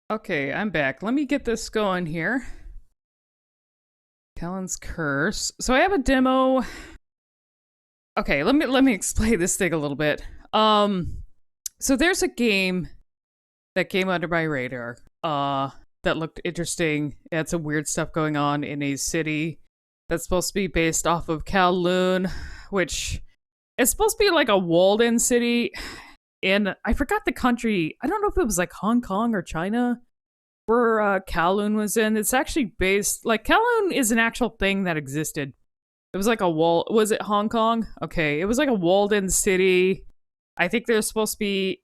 Okay, I'm back. Let me get this going here. Kellen's Curse. So I have a demo. Okay, let me explain this thing a little bit. So there's a game that came under my radar. That looked interesting. It had some weird stuff going on in a city that's supposed to be based off of Kowloon, which is supposed to be like a walled-in city. And I forgot the country. I don't know if it was like Hong Kong or China where Kowloon was in. It's actually based like Kowloon is an actual thing that existed. It was like a wall. Was it Hong Kong? Okay, it was like a walled-in city. I think there's supposed to be.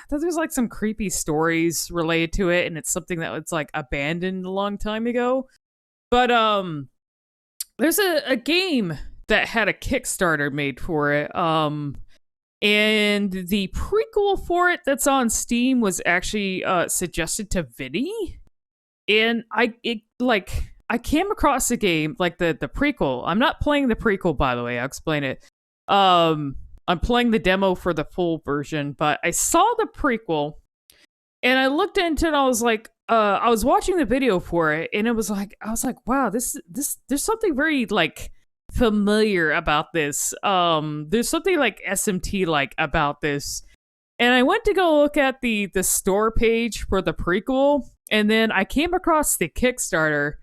There's like some creepy stories related to it, and it's something that was like abandoned a long time ago. But there's a game that had a Kickstarter made for it. And the prequel for it that's on Steam was actually suggested to Vinny, and I came across the game like the prequel. I'm not playing the prequel, by the way. I'll explain it. I'm playing the demo for the full version, but I saw the prequel, and I looked into it. And I was like, I was watching the video for it, and it was like, I was like, wow, this there's something very like familiar about this. There's something like SMT like about this. And I went to go look at the store page for the prequel, and then I came across the Kickstarter.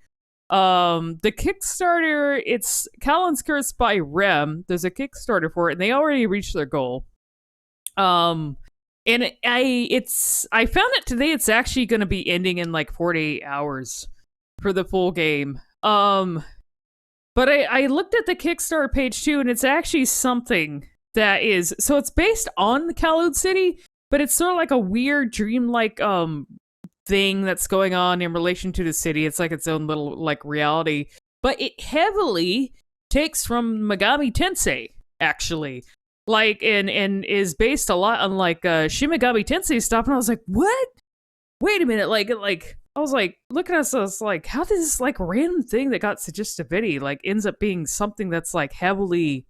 The Kickstarter, it's Callan's Curse by Rem. There's a Kickstarter for it, and they already reached their goal. And I found it today. It's actually going to be ending in like 48 hours for the full game. But I looked at the Kickstarter page too, and it's actually something that is so it's based on Kowloon City, but it's sort of like a weird dreamlike thing that's going on in relation to the city. It's like its own little like reality, but it heavily takes from Megami Tensei actually, like and is based a lot on like Shin Megami Tensei stuff. And I was like, what? Wait a minute, like I was like, look at us. I was like, how did this like random thing that got suggested to Vinny like ends up being something that's like heavily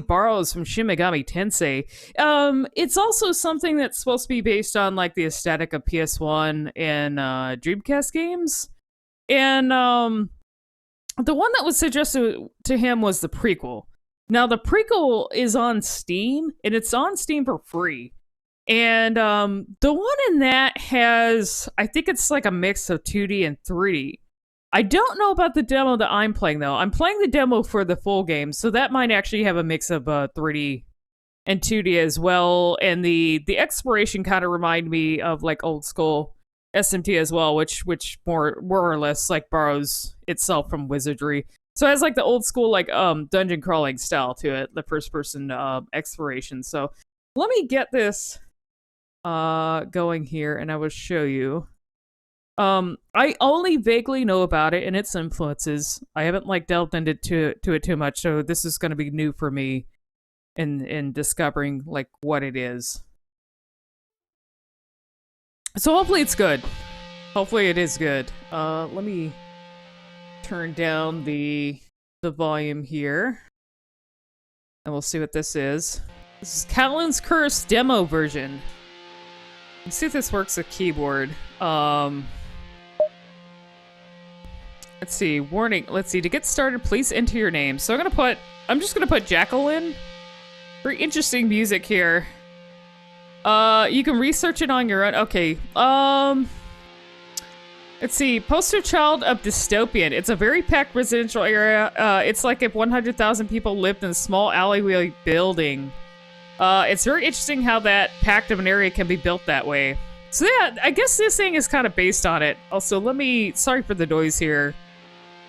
borrows from Shin Megami Tensei. It's also something that's supposed to be based on like the aesthetic of PS1 and Dreamcast games. And the one that was suggested to him was the prequel. Now the prequel is on Steam, and it's on Steam for free. And the one in that has, I think it's like a mix of 2D and 3D. I don't know about the demo that I'm playing, though. I'm playing the demo for the full game, so that might actually have a mix of 3D and 2D as well. And the exploration kind of remind me of like old school SMT as well, which more or less like borrows itself from Wizardry. So it has like the old school like dungeon crawling style to it, the first person exploration. So let me get this going here, and I will show you. I only vaguely know about it and its influences. I haven't like delved into it too much, so this is going to be new for me in discovering like what it is. So hopefully it's good. Hopefully it is good. Let me turn down the volume here, and we'll see what this is. This is Callan's Curse demo version. Let's see if this works with keyboard. Let's see. Warning. Let's see. To get started, please enter your name. So I'm just gonna put Jackal in. Very interesting music here. You can research it on your own. Okay. Let's see. Poster child of dystopian. It's a very packed residential area. It's like if 100,000 people lived in a small alleyway building. It's very interesting how that packed of an area can be built that way. So yeah, I guess this thing is kind of based on it. Also, sorry for the noise here.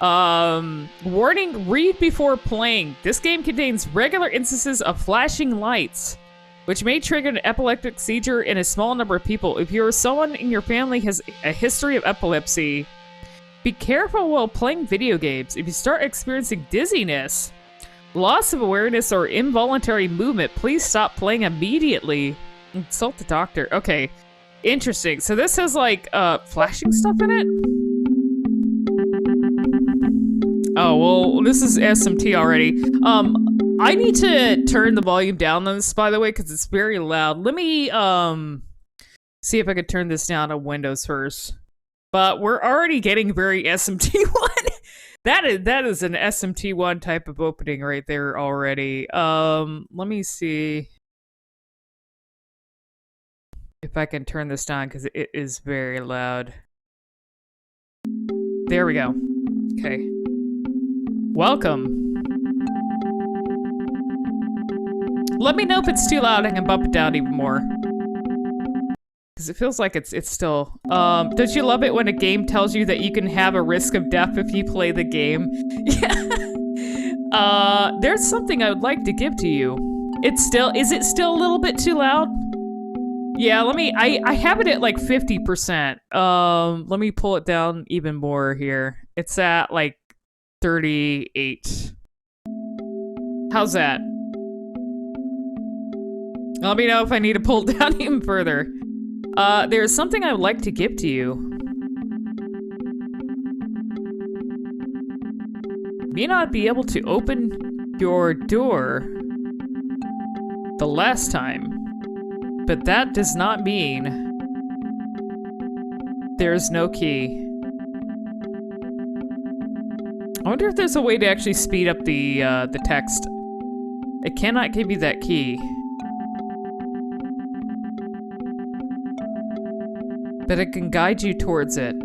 Warning, read before playing. This game contains regular instances of flashing lights, which may trigger an epileptic seizure in a small number of people. If you or someone in your family has a history of epilepsy, be careful while playing video games. If you start experiencing dizziness, loss of awareness, or involuntary movement, please stop playing immediately. Consult the doctor. Okay. Interesting. So this has like flashing stuff in it? Oh, well, this is SMT already. I need to turn the volume down on this, by the way, because it's very loud. Let me See if I could turn this down to Windows first. But we're already getting very SMT1. That is an SMT1 type of opening right there already. Let me see if I can turn this down because it is very loud. There we go. Okay. Welcome. Let me know if it's too loud. I can bump it down even more. Because it feels like it's still... don't you love it when a game tells you that you can have a risk of death if you play the game? Yeah. There's something I would like to give to you. Is it still a little bit too loud? Yeah, I have it at like 50%. Let me pull it down even more here. It's at like 38. How's that? Let me know if I need to pull it down even further. There's something I would like to give to you. You may not be able to open your door the last time, but that does not mean there's no key. I wonder if there's a way to actually speed up the text. I cannot give you that key. But it can guide you towards it.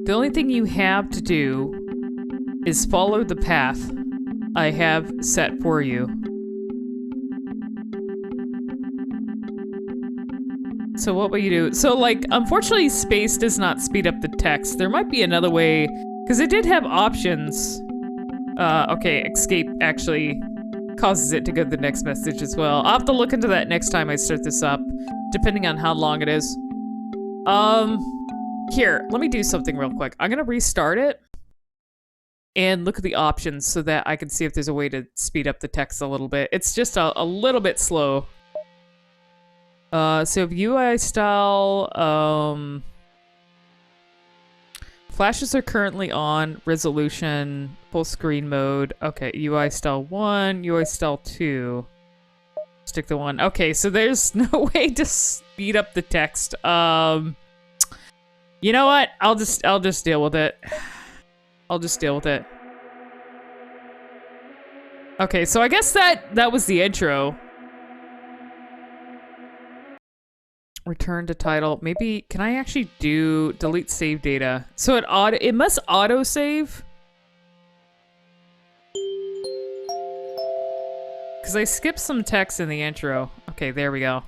The only thing you have to do is follow the path I have set for you. So what will you do? So like, unfortunately space does not speed up the text. There might be another way, because it did have options. Okay, escape actually causes it to go to the next message as well. I'll have to look into that next time I start this up, depending on how long it is. Here, let me do something real quick. I'm gonna restart it and look at the options so that I can see if there's a way to speed up the text a little bit. It's just a little bit slow. So if UI style, flashes are currently on, resolution, full screen mode. Okay, UI style 1, UI style 2. Stick the 1. Okay, so there's no way to speed up the text. You know what? I'll just deal with it. I'll just deal with it. Okay, so I guess that was the intro. Return to title. Maybe, can I actually do delete save data? So it must auto save. Because I skipped some text in the intro. Okay, there we go.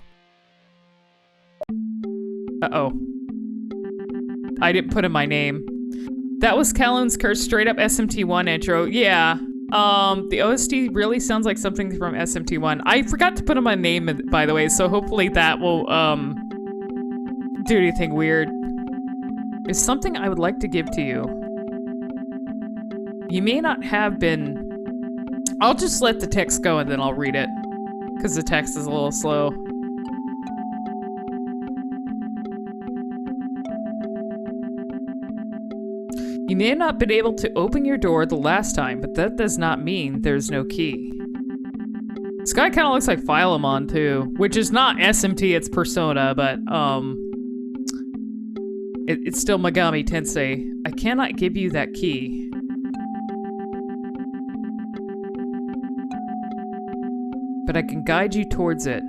Uh-oh. I didn't put in my name. That was Kowloon's Curse, straight up SMT1 intro. Yeah. The OST really sounds like something from SMT1. I forgot to put in my name, by the way, so hopefully that will, do anything weird. Is something I would like to give to you. You may not have been... I'll just let the text go and then I'll read it. Because the text is a little slow. You may have not been able to open your door the last time, but that does not mean there's no key. This guy kind of looks like Philemon too, which is not SMT, it's Persona, but it's still Megami Tensei. I cannot give you that key. But I can guide you towards it.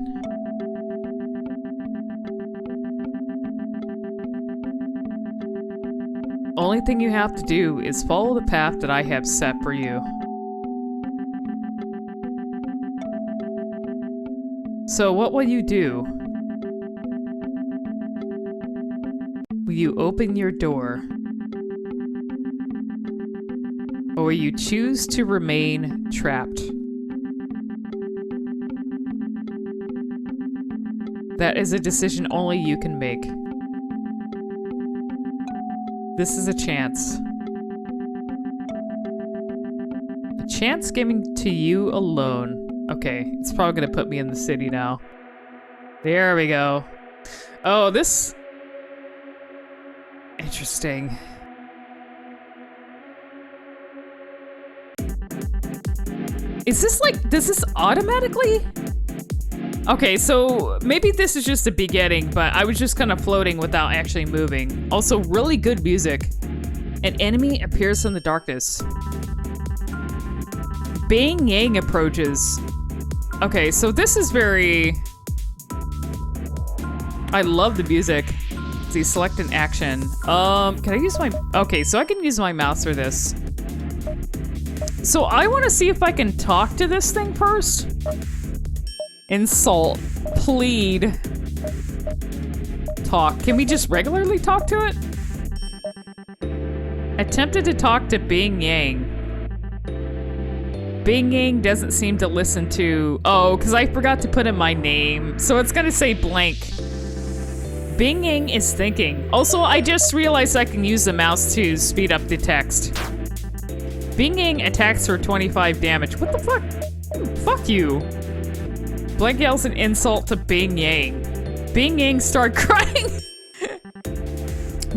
Only thing you have to do is follow the path that I have set for you. So what will you do? Will you open your door? Or will you choose to remain trapped? That is a decision only you can make. This is a chance. A chance given to you alone. Okay, it's probably gonna put me in the city now. There we go. Oh, this... Interesting. Is this like, does this automatically? Okay, so maybe this is just a beginning, but I was just kind of floating without actually moving. Also, really good music. An enemy appears from the darkness. Bing Yang approaches. Okay, so this is very... I love the music. See, select an action. Can I use my... Okay, so I can use my mouse for this. So I want to see if I can talk to this thing first. Insult. Plead. Talk. Can we just regularly talk to it? Attempted to talk to Bing Yang. Bing Yang doesn't seem to listen to... Oh, because I forgot to put in my name. So it's going to say blank. Bing Yang is thinking. Also, I just realized I can use the mouse to speed up the text. Bing Yang attacks for 25 damage. What the fuck? Fuck you. Blank yells an insult to Bing Yang. Bing Yang start crying.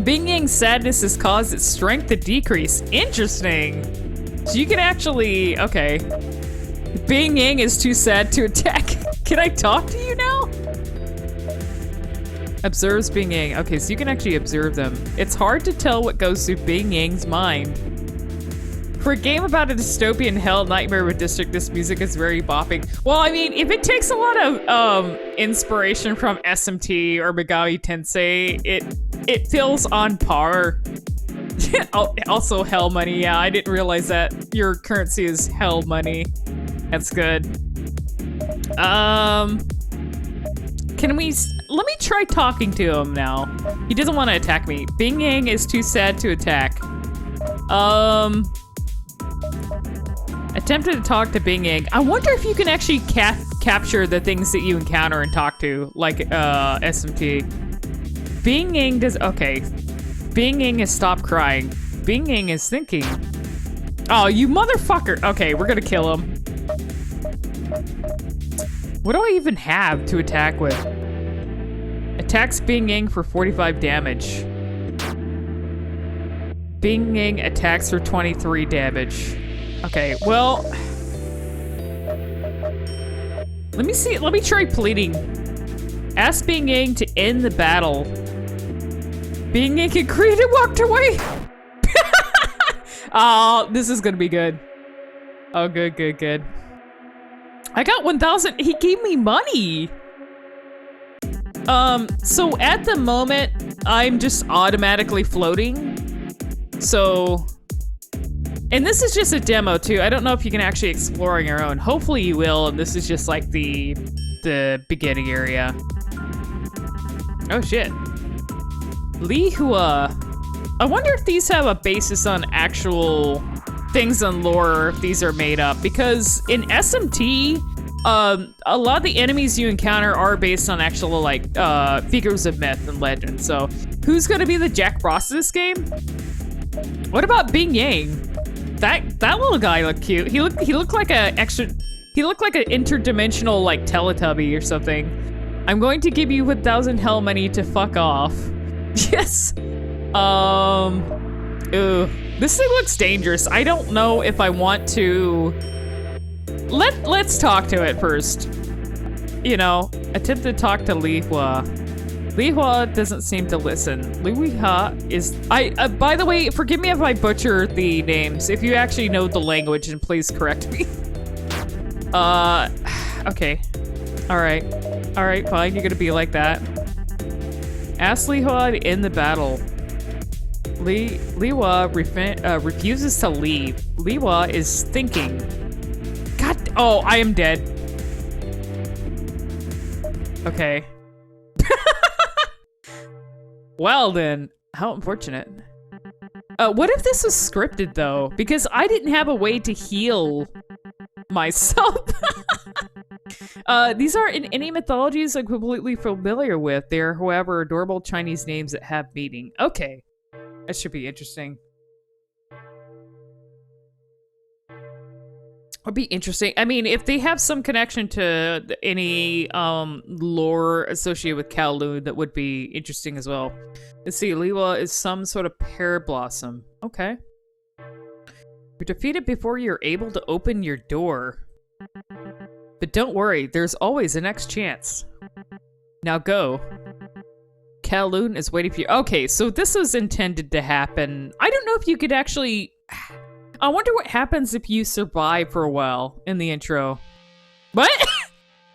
Bing Yang's sadness has caused its strength to decrease. Interesting. So you can actually... Okay. Bing Yang is too sad to attack. Can I talk to you now? Observes Bing Yang. Okay, so you can actually observe them. It's hard to tell what goes through Bing Yang's mind. For a game about a dystopian hell nightmare with district, this music is very bopping. Well, I mean, if it takes a lot of inspiration from SMT or Megami Tensei, it feels on par. Also, hell money. Yeah, I didn't realize that your currency is hell money. That's good. Can we... Let me try talking to him now. He doesn't want to attack me. Bing Yang is too sad to attack. Attempted to talk to Bing Yang. I wonder if you can actually capture the things that you encounter and talk to, like SMT. Bing Yang does... Okay. Bing Yang has stopped crying. Bing Yang is thinking. Oh, you motherfucker. Okay, we're gonna kill him. What do I even have to attack with? Attacks Bing Yang for 45 damage. Bing Yang attacks for 23 damage. Okay, well... Let me see, let me try pleading. Ask Bing Yang to end the battle. Bing Yang agreed and walked away! Oh, this is gonna be good. Oh, good, good, good. I got 1,000, he gave me money! So at the moment, I'm just automatically floating. So... And this is just a demo too. I don't know if you can actually explore on your own. Hopefully you will, and this is just like the beginning area. Oh shit. Li Hua. I wonder if these have a basis on actual things on lore, or if these are made up. Because in SMT, a lot of the enemies you encounter are based on actual like figures of myth and legend. So who's gonna be the Jack Frost of this game? What about Bing Yang? That little guy looked cute. He looked like an interdimensional like Teletubby or something. I'm going to give you 1,000 hell money to fuck off. Yes. Ooh. This thing looks dangerous. I don't know if I want to. Let's talk to it first. You know, attempt to talk to Li Hua. Li Hua doesn't seem to listen. Li Hua is... by the way, forgive me if I butcher the names. If you actually know the language, and please correct me. Okay. Alright. Alright, fine. You're gonna be like that. Ask Li Hua to end the battle. Li Hua refuses to leave. Li Hua is thinking. God... Oh, I am dead. Okay. Well then, how unfortunate. What if this was scripted though? Because I didn't have a way to heal myself. These aren't in any mythologies I'm completely familiar with. They are, however, adorable Chinese names that have meaning. Okay, that should be interesting. Would be interesting. I mean, if they have some connection to any lore associated with Kowloon, that would be interesting as well. Let's see, Li Hua is some sort of pear blossom. Okay. You're defeated before you're able to open your door. But don't worry, there's always a next chance. Now go. Kowloon is waiting for you. Okay, so this was intended to happen. I don't know if you could actually... I wonder what happens if you survive for a while in the intro. What?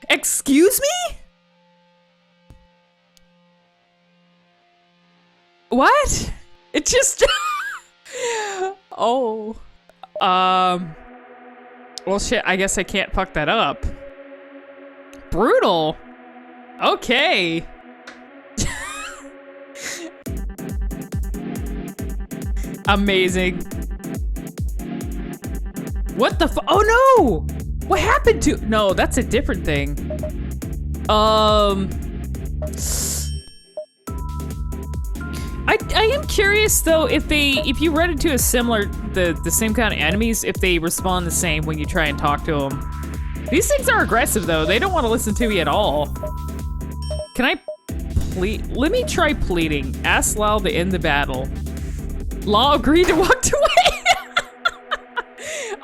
Excuse me? What? It just... Oh. Well, shit, I guess I can't fuck that up. Brutal. Okay. Amazing. What the Oh no! What happened to... No, that's a different thing. I am curious though if you run into a similar the same kind of enemies, if they respond the same when you try and talk to them. These things are aggressive though. They don't want to listen to me at all. Can I plead? Let me try pleading. Ask Lao to end the battle. Lao agreed to walk away.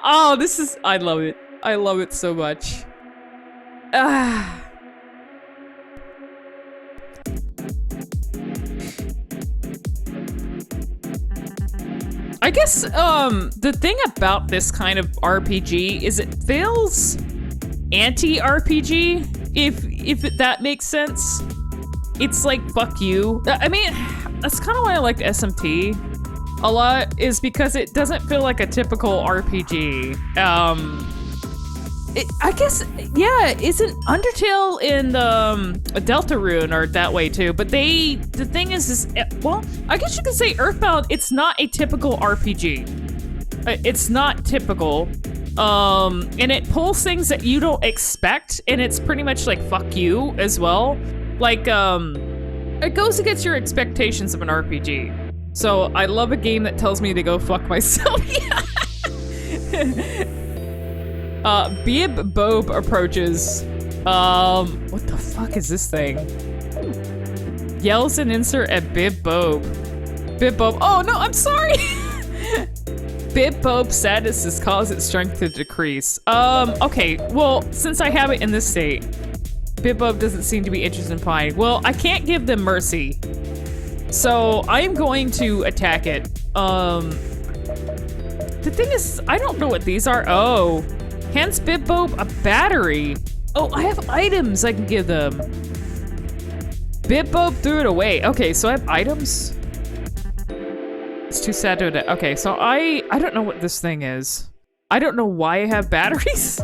Oh, this is... I love it. I love it so much. Ah. I guess, the thing about this kind of RPG is it feels anti-RPG, if that makes sense. It's like, fuck you. I mean, that's kind of why I liked SMT a lot, is because it doesn't feel like a typical RPG. I guess, yeah, isn't Undertale and Deltarune are that way too, but the thing is, well, I guess you could say Earthbound, it's not a typical RPG. It's not typical, and it pulls things that you don't expect, and it's pretty much like, fuck you, as well. Like, it goes against your expectations of an RPG. So, I love a game that tells me to go fuck myself. Bib Bob approaches. What the fuck is this thing? Yells an insert at Bib Bob. Bib Bob, oh no, I'm sorry! Bib Bob's sadness has caused its strength to decrease. Okay, well, since I have it in this state, Bib Bob doesn't seem to be interested in pine. Well, I can't give them mercy. So, I am going to attack it. The thing is, I don't know what these are. Oh. Hands Bibbob a battery. Oh, I have items I can give them. Bibbob threw it away. Okay, so I have items. It's too sad to attack. Okay, so I don't know what this thing is. I don't know why I have batteries.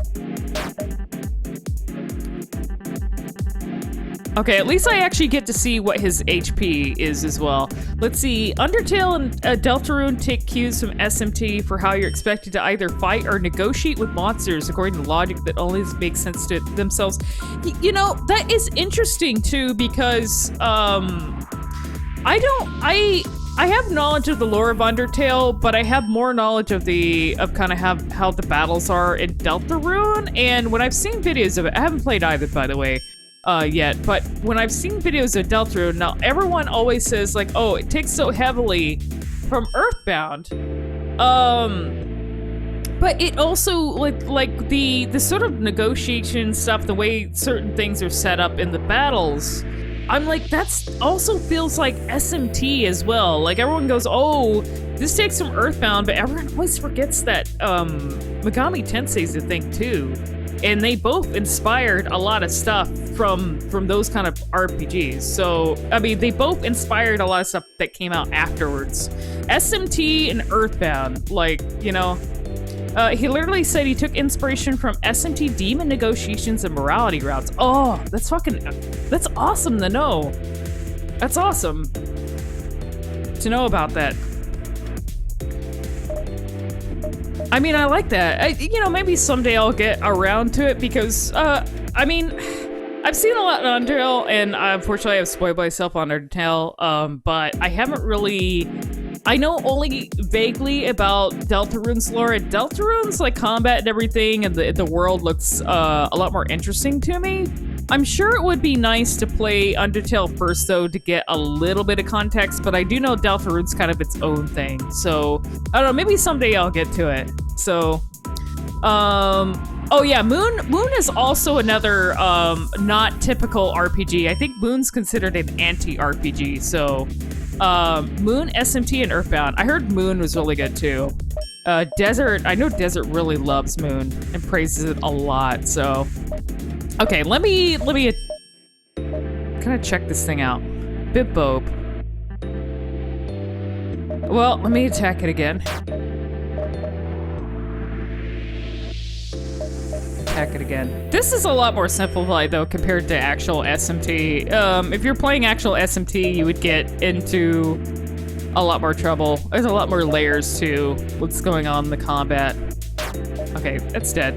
Okay, at least I actually get to see what his HP is as well. Let's see, Undertale and Deltarune take cues from SMT for how you're expected to either fight or negotiate with monsters according to logic that only makes sense to themselves. You know, that is interesting too, because I have knowledge of the lore of Undertale, but I have more knowledge of kind of how the battles are in Deltarune, and when I've seen videos of it, I haven't played either, by the way. Yet, but when I've seen videos of Deltarune, now everyone always says like, oh, it takes so heavily from Earthbound. But it also like the sort of negotiation stuff, the way certain things are set up in the battles, I'm like, that's also feels like SMT as well. Like everyone goes, oh, this takes from Earthbound, but everyone always forgets that Megami Tensei is a thing too. And they both inspired a lot of stuff from those kind of RPGs. So, I mean, they both inspired a lot of stuff that came out afterwards. SMT and Earthbound, like, you know. He literally said he took inspiration from SMT demon negotiations and morality routes. Oh, that's awesome to know. That's awesome to know about that. I mean, I like that. You know, maybe someday I'll get around to it because, I mean, I've seen a lot on Undertale, and unfortunately I've spoiled myself on Undertale, but I haven't really... I know only vaguely about Deltarune's lore, and Deltarune's, like, combat and everything, and the world looks a lot more interesting to me. I'm sure it would be nice to play Undertale first, though, to get a little bit of context, but I do know Deltarune's kind of its own thing, so I don't know, maybe someday I'll get to it. So, Oh yeah, Moon is also another not typical RPG. I think Moon's considered an anti-RPG. So Moon, SMT, and Earthbound. I heard Moon was really good too. Desert, I know Desert really loves Moon and praises it a lot. So okay, let me kind of check this thing out. Bip-bope. Well, let me attack it again. Attack it again. This is a lot more simplified though compared to actual SMT. If you're playing actual SMT, you would get into a lot more trouble. There's a lot more layers to what's going on in the combat. Okay, that's dead.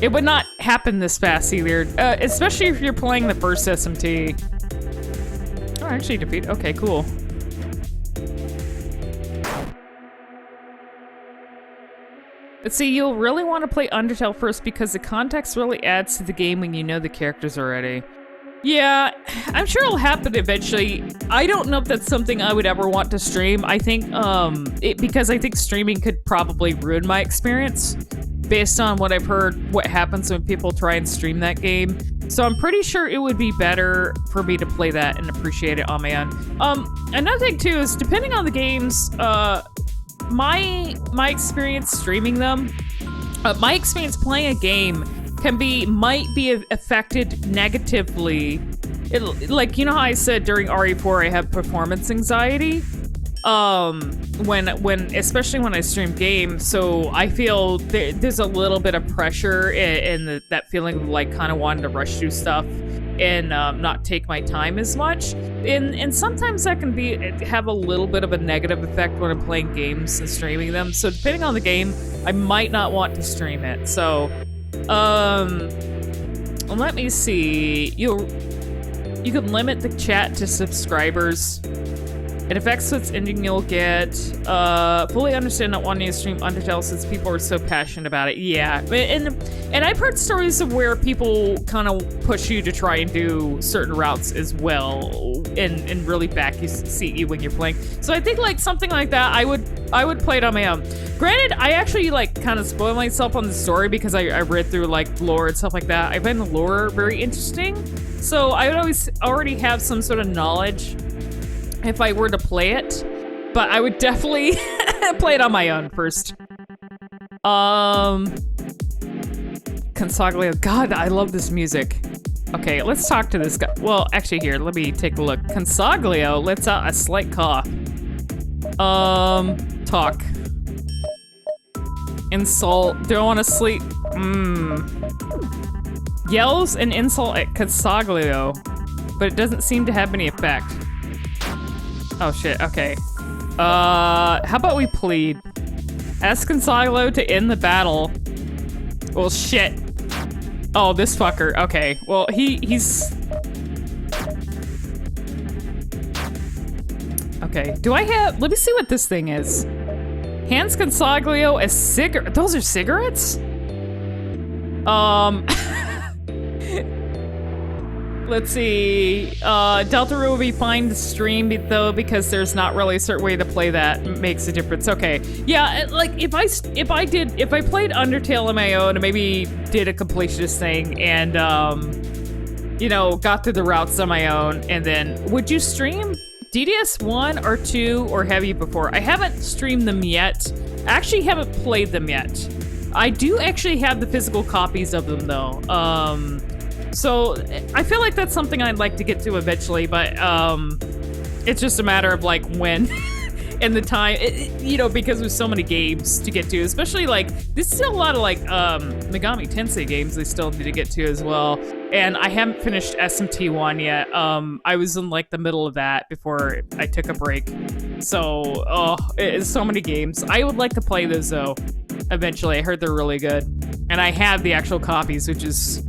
It would not happen this fast either, especially if you're playing the first SMT. Oh, actually defeat. Okay, cool. Let's see, you'll really want to play Undertale first because the context really adds to the game when you know the characters already. Yeah, I'm sure it'll happen eventually. I don't know if that's something I would ever want to stream. I think, because I think streaming could probably ruin my experience based on what I've heard, what happens when people try and stream that game. So I'm pretty sure it would be better for me to play that and appreciate it on my own. Another thing too is depending on the games, my experience streaming them, my experience playing a game might be affected negatively. Like, you know how I said during RE4 I have performance anxiety? Especially when I stream games, so I feel there's a little bit of pressure in that feeling of like kind of wanting to rush through stuff and not take my time as much. And sometimes that can have a little bit of a negative effect when I'm playing games and streaming them. So depending on the game, I might not want to stream it. So, let me see. You can limit the chat to subscribers. It affects what's ending you'll get. Fully understand not wanting to stream Undertale since people are so passionate about it. Yeah, and I've heard stories of where people kind of push you to try and do certain routes as well, and really backseat you when you're playing. So I think like something like that, I would play it on my own. Granted, I actually like kind of spoil myself on the story because I read through like lore and stuff like that. I find the lore very interesting, so I would always already have some sort of knowledge if I were to play it, but I would definitely play it on my own first. Consaglio, God, I love this music. Okay, let's talk to this guy. Well, actually here, let me take a look. Consaglio lets out a slight cough. Talk. Insult, don't want to sleep. Yells an insult at Consaglio, but it doesn't seem to have any effect. Oh shit, okay. How about we plead? Ask Consaglio to end the battle. Well, shit. Oh, this fucker. Okay, well, he's... Okay, do I have... Let me see what this thing is. Hands Consaglio a cigarette. Those are cigarettes? Let's see. Deltarune will be fine to stream though because there's not really a certain way to play that makes a difference. Okay, yeah, like if I played Undertale on my own and maybe did a completionist thing and you know, got through the routes on my own, and then would you stream DDS 1 or 2, or have you before? I haven't streamed them yet. I actually haven't played them yet. I do actually have the physical copies of them though. So I feel like that's something I'd like to get to eventually, but it's just a matter of like when and the time, you know, because there's so many games to get to, especially like there's still a lot of like Megami Tensei games they still need to get to as well. And I haven't finished SMT1 yet. I was in like the middle of that before I took a break. So, it's so many games. I would like to play those though, eventually. I heard they're really good. And I have the actual copies, which is,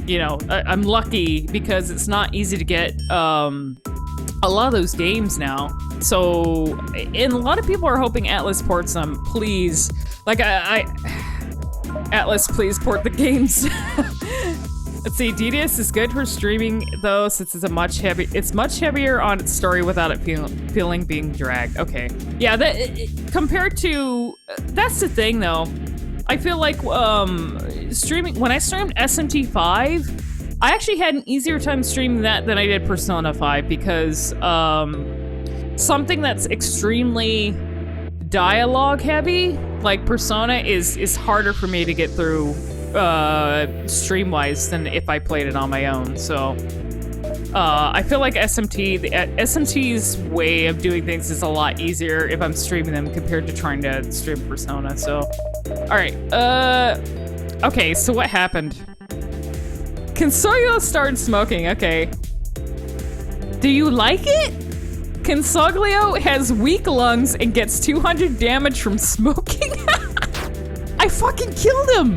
you know, I'm lucky because it's not easy to get a lot of those games now. So, and a lot of people are hoping Atlas ports them. Please, like Atlas, please port the games. Let's see, DDS is good for streaming though, since it's much heavier on its story without it feeling being dragged. Okay, yeah, compared to, that's the thing though. I feel like streaming when I streamed SMT 5, I actually had an easier time streaming that than I did Persona 5 because something that's extremely dialogue heavy, like Persona, is harder for me to get through stream-wise than if I played it on my own. So I feel like SMT's way of doing things is a lot easier if I'm streaming them compared to trying to stream Persona. So, all right. Okay, so what happened? Consoglio started smoking. Okay. Do you like it? Consoglio has weak lungs and gets 200 damage from smoking. I fucking killed him.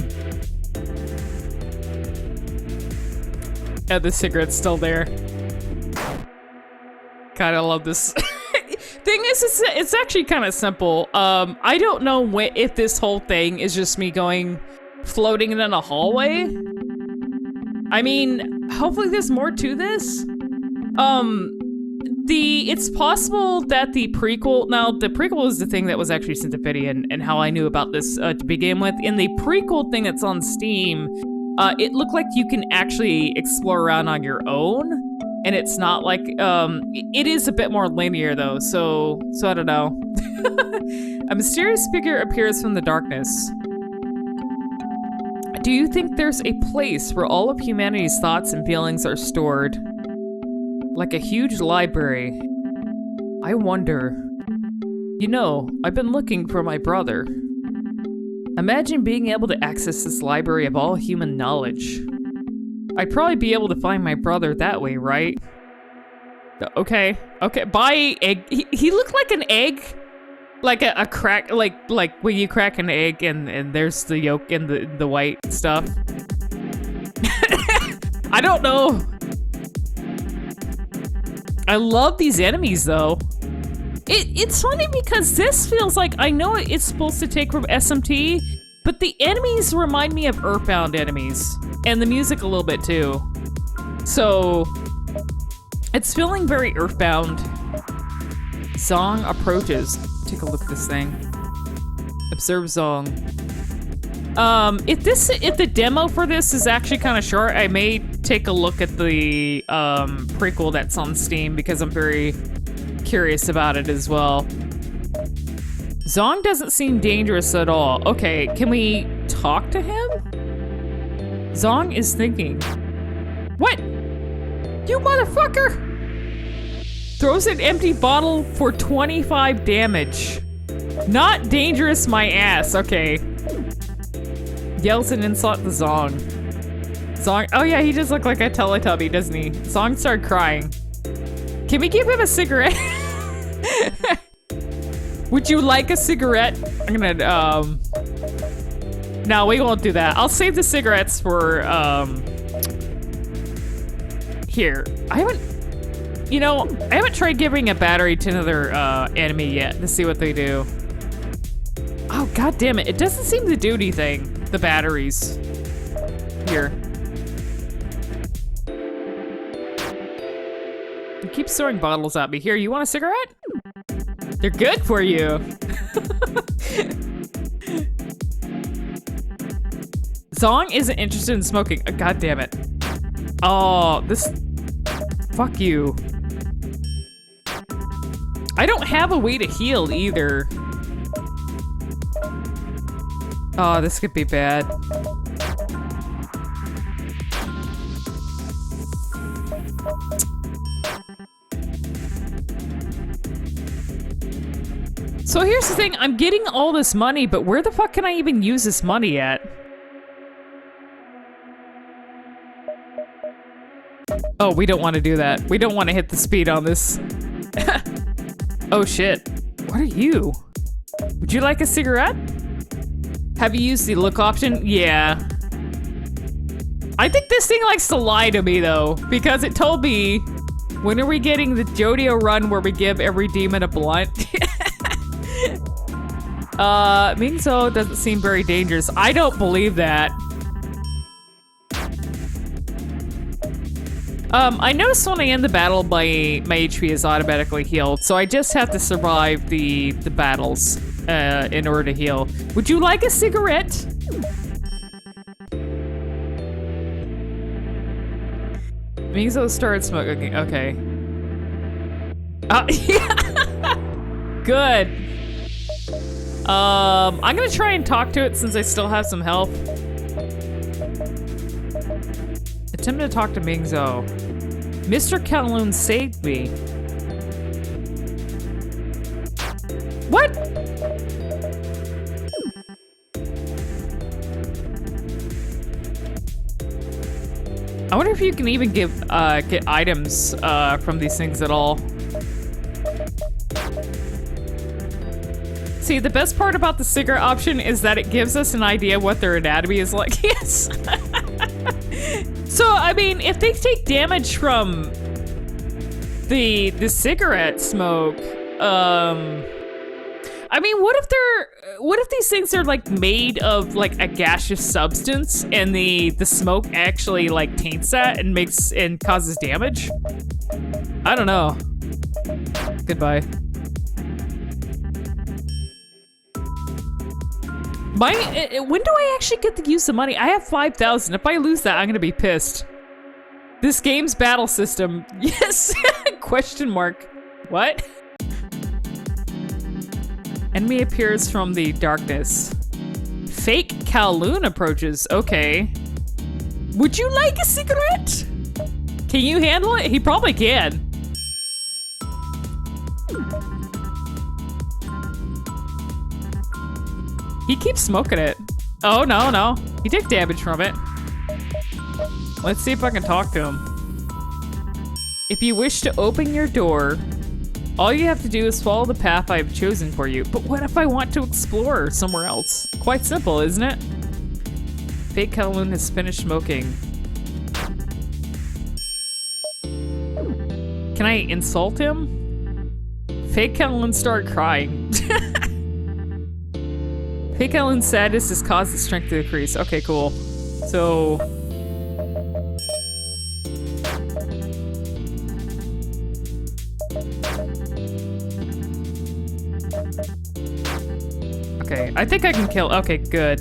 Yeah, the cigarette's still there. God, I love this. Thing is, it's actually kind of simple. I don't know if this whole thing is just me floating in a hallway. I mean, hopefully there's more to this. It's possible that the prequel... Now, the prequel is the thing that was actually sent to Fiddy and how I knew about this to begin with. In the prequel thing that's on Steam, it looked like you can actually explore around on your own. And it's not like... it is a bit more linear, though, so I don't know. A mysterious figure appears from the darkness. Do you think there's a place where all of humanity's thoughts and feelings are stored? Like a huge library. I wonder. You know, I've been looking for my brother. Imagine being able to access this library of all human knowledge. I'd probably be able to find my brother that way, right? Okay. Okay, bye, egg. He looked like an egg. Like a crack, like when you crack an egg and there's the yolk and the white stuff. I don't know. I love these enemies, though. It's funny because this feels like, I know it's supposed to take from SMT, but the enemies remind me of Earthbound enemies. And the music a little bit, too. So, it's feeling very Earthbound. Zong approaches. Take a look at this thing. Observe Zong. If the demo for this is actually kind of short, I may take a look at the prequel that's on Steam because I'm very curious about it as well. Zong doesn't seem dangerous at all. Okay, can we talk to him? Zong is thinking. What? You motherfucker! Throws an empty bottle for 25 damage. Not dangerous, my ass. Okay. Yells an insult to Zong. Zong, oh yeah, he does look like a Teletubby, doesn't he? Zong started crying. Can we give him a cigarette? Would you like a cigarette? I'm gonna, no, we won't do that. I'll save the cigarettes for, here. I haven't tried giving a battery to another, enemy yet to see what they do. Oh, god damn it. It doesn't seem to do anything. The batteries. Here. It keeps throwing bottles at me. Here, you want a cigarette? They're good for you. Zong isn't interested in smoking. God damn it. Oh, this... Fuck you. I don't have a way to heal either. Oh, this could be bad. So here's the thing, I'm getting all this money, but where the fuck can I even use this money at? Oh, we don't want to do that. We don't want to hit the speed on this. Oh shit. What are you? Would you like a cigarette? Have you used the look option? Yeah. I think this thing likes to lie to me though, because it told me, when are we getting the Jodio run where we give every demon a blunt? Mingzhou doesn't seem very dangerous. I don't believe that. I noticed when I end the battle, my HP is automatically healed, so I just have to survive the battles in order to heal. Would you like a cigarette? Mizo started smoking. Okay. Yeah. Good. I'm gonna try and talk to it since I still have some health. Attempt to talk to Mingzo. Mr. Kowloon saved me. What? I wonder if you can even get items from these things at all. See, the best part about the cigarette option is that it gives us an idea what their anatomy is like. Yes. So, I mean, if they take damage from the cigarette smoke, I mean, what if these things are like made of like a gaseous substance and the smoke actually like taints that and causes damage? I don't know. Goodbye. When do I actually get to use the money? I have 5,000. If I lose that, I'm gonna be pissed. This game's battle system. Yes. Question mark. What? Enemy appears from the darkness. Fake Kowloon approaches. Okay. Would you like a cigarette? Can you handle it? He probably can. He keeps smoking it. Oh, no. He took damage from it. Let's see if I can talk to him. If you wish to open your door, all you have to do is follow the path I've chosen for you. But what if I want to explore somewhere else? Quite simple, isn't it? Fake Kowloon has finished smoking. Can I insult him? Fake Kowloon started crying. Fake Kowloon's sadness has caused the strength to decrease. Okay, cool. So... okay, I think I can kill... okay, good.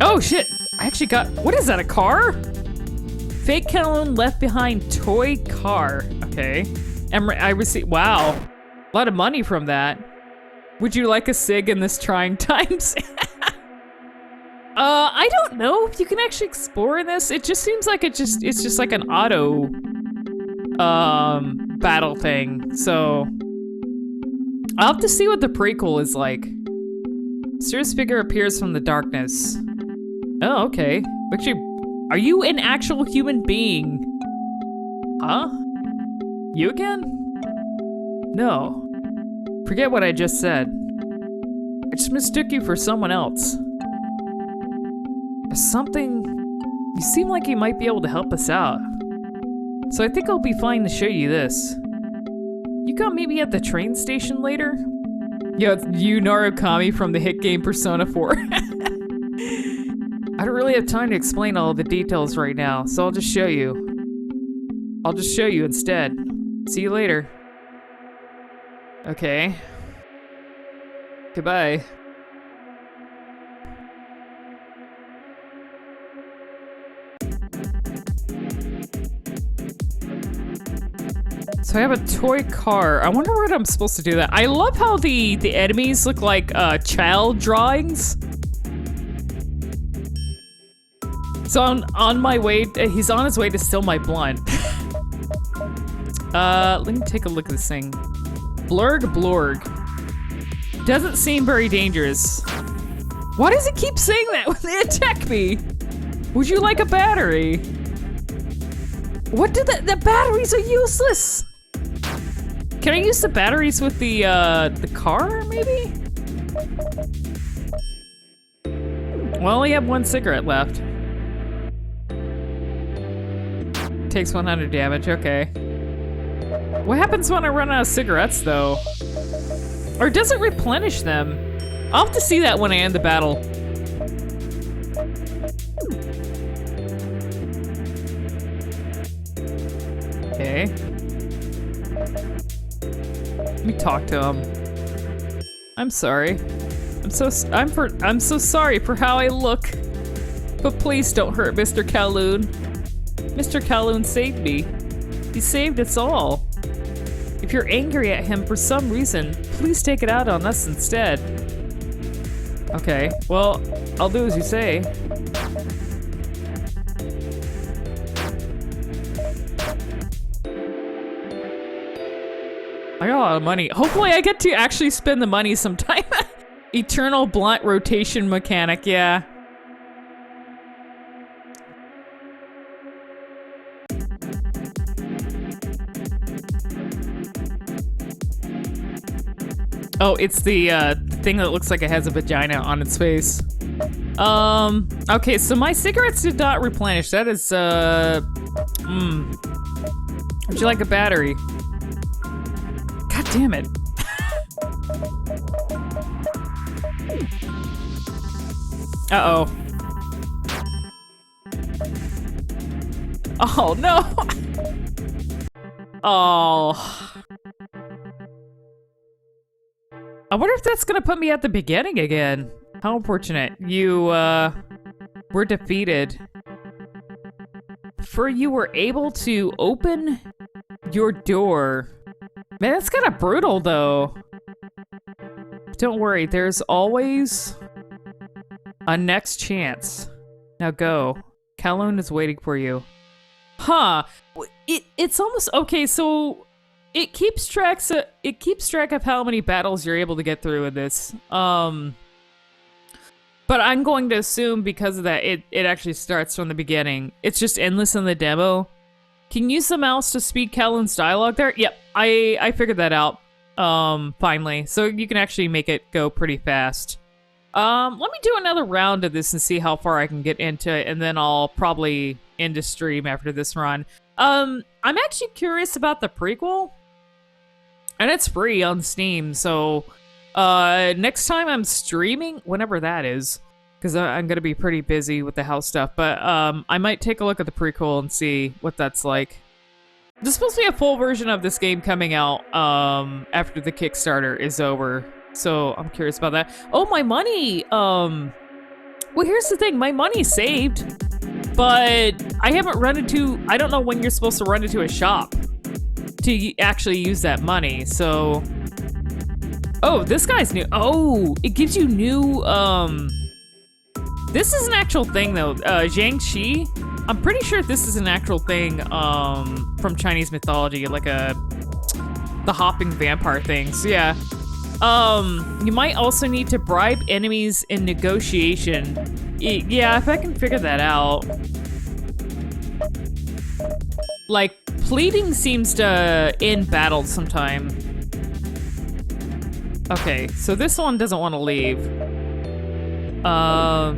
Oh, shit! I actually got... what is that, a car? Fake Kowloon left behind toy car. Okay. I received... wow. A lot of money from that. Would you like a cig in this trying times? I don't know if you can actually explore in this. It just seems like it's just like an auto battle thing. So I'll have to see what the prequel is like. Mysterious figure appears from the darkness. Oh, okay. Actually, are you an actual human being? Huh? You again? No. Forget what I just said. I just mistook you for someone else. There's something... you seem like you might be able to help us out. So I think I'll be fine to show you this. You gonna meet me at the train station later? Yo, it's you, Narukami, from the hit game Persona 4. I don't really have time to explain all the details right now, so I'll just show you. I'll just show you instead. See you later. Okay. Goodbye. So I have a toy car. I wonder what I'm supposed to do that. I love how the enemies look like child drawings. So on my way, he's on his way to steal my blunt. Let me take a look at this thing. Blurg. Doesn't seem very dangerous. Why does it keep saying that when they attack me? Would you like a battery? What did the batteries are useless? Can I use the batteries with the car, maybe? Well, I only have one cigarette left. Takes 100 damage, okay. What happens when I run out of cigarettes, though? Or does it replenish them? I'll have to see that when I end the battle. Okay. Let me talk to him. I'm sorry. I'm so sorry for how I look. But please don't hurt Mr. Kowloon. Mr. Kowloon saved me. He saved us all. If you're angry at him for some reason, please take it out on us instead. Okay, well, I'll do as you say. I got a lot of money. Hopefully I get to actually spend the money sometime. Eternal blunt rotation mechanic, yeah. Oh, it's the thing that looks like it has a vagina on its face. Okay, so my cigarettes did not replenish. That is, would you like a battery? God damn it. Uh-oh. Oh, no! Oh. I wonder if that's gonna put me at the beginning again. How unfortunate. You, were defeated. For you were able to open your door. Man, that's kind of brutal, though. Don't worry, there's always a next chance. Now go. Kowloon is waiting for you. Huh. It's almost... Okay, so... It keeps track of how many battles you're able to get through in this. But I'm going to assume because of that, it actually starts from the beginning. It's just endless in the demo. Can you use the mouse to speed Kowloon's dialogue there? Yep, I figured that out. Finally. So you can actually make it go pretty fast. Let me do another round of this and see how far I can get into it, and then I'll probably end the stream after this run. I'm actually curious about the prequel. And it's free on Steam, so next time I'm streaming, whenever that is, because I'm going to be pretty busy with the house stuff, but I might take a look at the prequel and see what that's like. There's supposed to be a full version of this game coming out after the Kickstarter is over, so I'm curious about that. Oh, my money! Well, here's the thing, my money's saved, but I haven't run into... I don't know when you're supposed to run into a shop to actually use that money, so... Oh, this guy's new. Oh, it gives you new, This is an actual thing, though. Zhang Shi? I'm pretty sure this is an actual thing, from Chinese mythology, like the hopping vampire thing, so yeah. You might also need to bribe enemies in negotiation. Yeah, if I can figure that out. Like, pleading seems to end battles sometime. Okay, so this one doesn't want to leave. Uh-oh.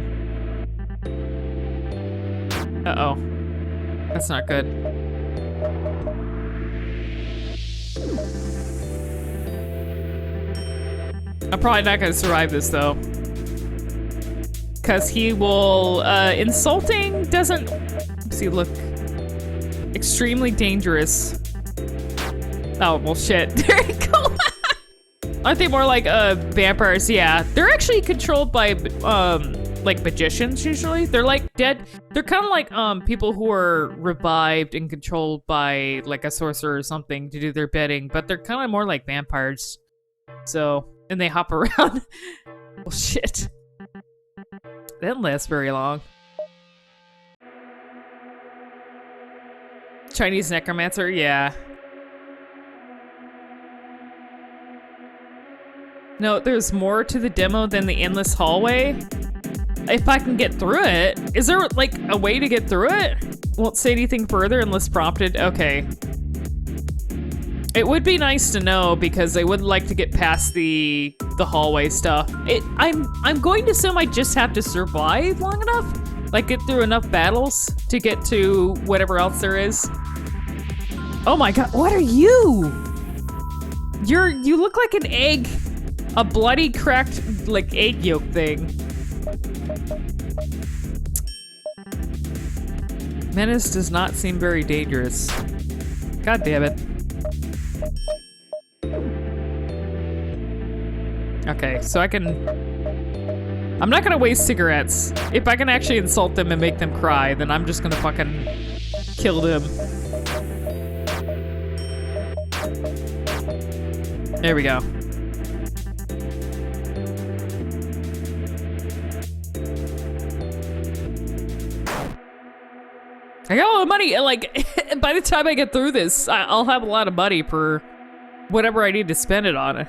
That's not good. I'm probably not gonna survive this, though. Because he will, insulting doesn't... See, look. Extremely dangerous. Oh, well, shit. There you go. Aren't they more like, vampires? Yeah. They're actually controlled by, like, magicians, usually. They're, like, dead. They're kind of like, people who are revived and controlled by, like, a sorcerer or something to do their bidding. But they're kind of more like vampires. So, and they hop around. Well, shit. They didn't last very long. Chinese necromancer, yeah. No, there's more to the demo than the endless hallway. If I can get through it. Is there, like, a way to get through it? Won't say anything further unless prompted. Okay. It would be nice to know because I would like to get past the hallway stuff. I'm going to assume I just have to survive long enough? Like, get through enough battles to get to whatever else there is. Oh my god, what are you? You look like an egg. A bloody, cracked, like, egg yolk thing. Menace does not seem very dangerous. God damn it. Okay, so I can I'm not gonna waste cigarettes. If I can actually insult them and make them cry, then I'm just gonna fucking kill them. There we go. I got a lot of money. Like, by the time I get through this, I'll have a lot of money for whatever I need to spend it on.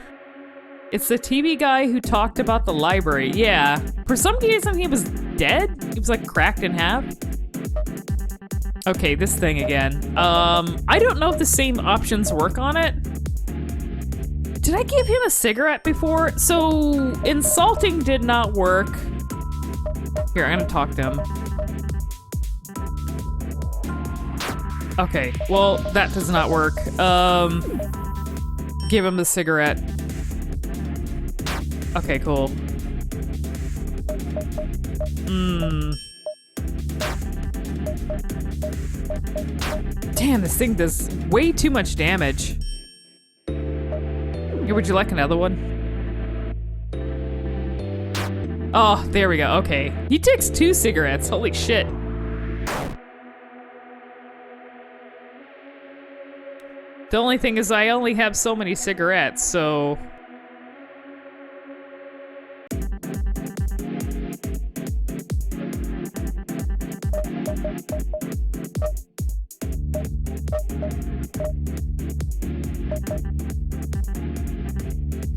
It's the TV guy who talked about the library. Yeah. For some reason, he was dead? He was, like, cracked in half? Okay, this thing again. I don't know if the same options work on it. Did I give him a cigarette before? So, insulting did not work. Here, I'm gonna talk to him. Okay, well, that does not work. Give him the cigarette. Okay, cool. Damn, this thing does way too much damage. Here, would you like another one? Oh, there we go, okay. He takes 2 cigarettes, holy shit. The only thing is I only have so many cigarettes, so...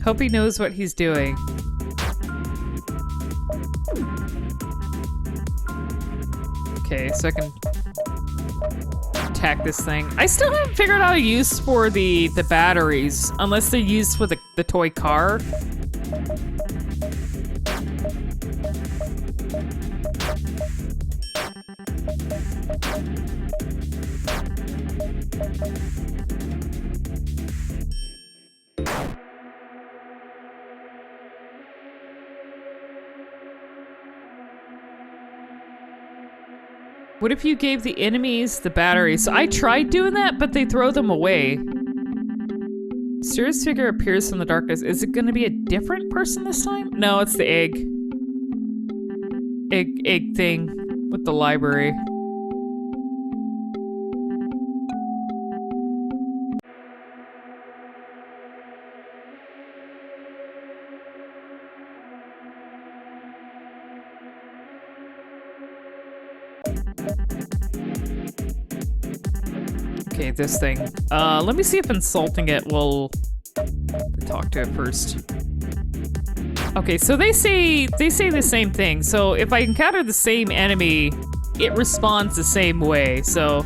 Hope he knows what he's doing. Okay, so I can attack this thing. I still haven't figured out a use for the batteries, unless they're used for the toy car. What if you gave the enemies the batteries? So I tried doing that, but they throw them away. Mysterious figure appears from the darkness. Is it gonna be a different person this time? No, it's the egg. Egg thing with the library. Okay, this thing. Let me see if insulting it will talk to it first. Okay, so they say the same thing. So if I encounter the same enemy, it responds the same way. So,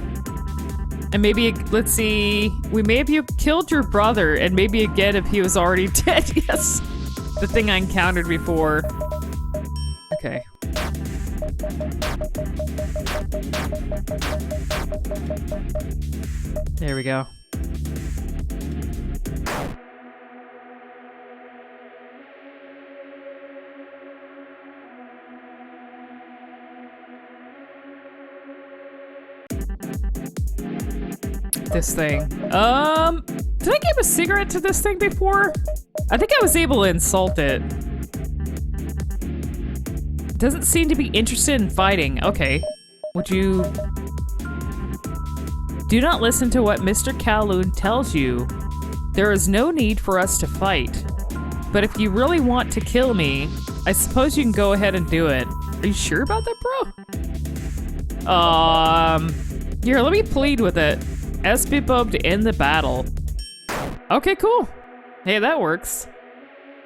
and maybe let's see. We may have killed your brother, and maybe again if he was already dead. Yes, the thing I encountered before. Okay. There we go. This thing. Did I give a cigarette to this thing before? I think I was able to insult it. Doesn't seem to be interested in fighting. Okay. Would you... Do not listen to what Mr. Kowloon tells you. There is no need for us to fight. But if you really want to kill me, I suppose you can go ahead and do it. Are you sure about that, bro? Here, let me plead with it. SBBub to end the battle. Okay, cool. Hey, that works.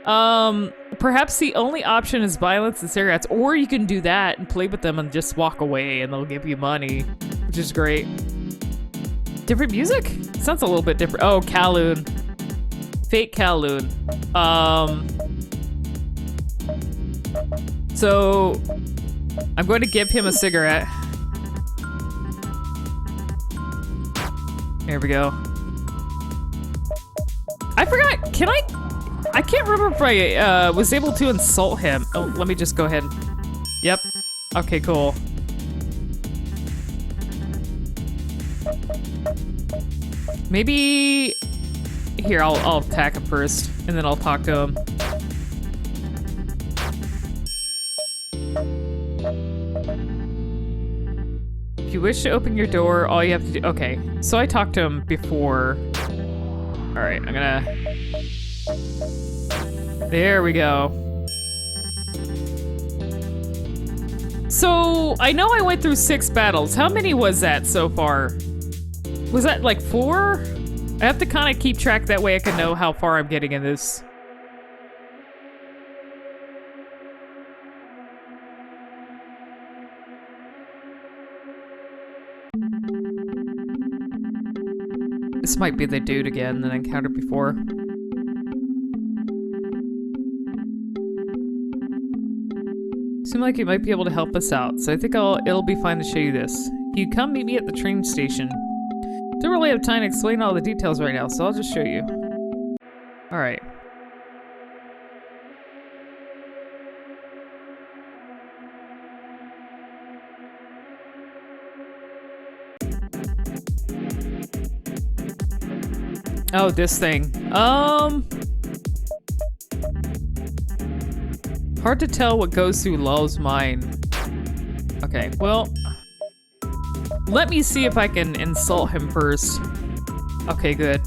Perhaps the only option is violence and cigarettes, or you can do that and play with them and just walk away and they'll give you money, which is great. Different music? Sounds a little bit different. Oh, Kowloon. Fake Kowloon. So, I'm going to give him a cigarette. There we go. I forgot, I can't remember if I was able to insult him. Oh, let me just go ahead. Yep. Okay, cool. Maybe... Here, I'll attack him first, and then I'll talk to him. you wish to open your door, all you have to do... Okay, so I talked to him before. Alright, I'm gonna... There we go. So, I know I went through 6 battles. How many was that so far? Was that like 4? I have to kind of keep track, that way I can know how far I'm getting in this. This might be the dude again that I encountered before. Seem like you might be able to help us out, so I think it'll be fine to show you this. You come meet me at the train station. Don't really have time to explain all the details right now, so I'll just show you. Alright. Oh, this thing. Hard to tell what goes through Lul's mind. Okay, well... Let me see if I can insult him first. Okay, good.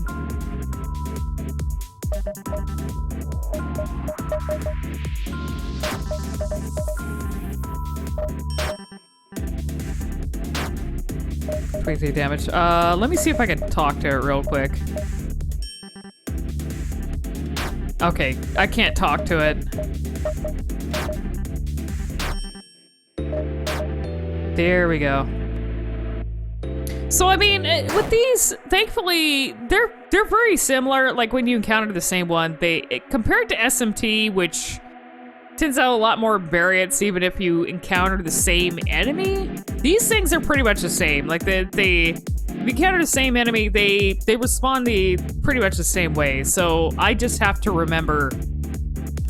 .23 damage. Let me see if I can talk to it real quick. Okay, I can't talk to it. There we go. So I mean, with these, thankfully, they're very similar. Like when you encounter the same one, compared to SMT, which tends to have a lot more variance, even if you encounter the same enemy. These things are pretty much the same. Like if you encounter the same enemy, they respond pretty much the same way. So I just have to remember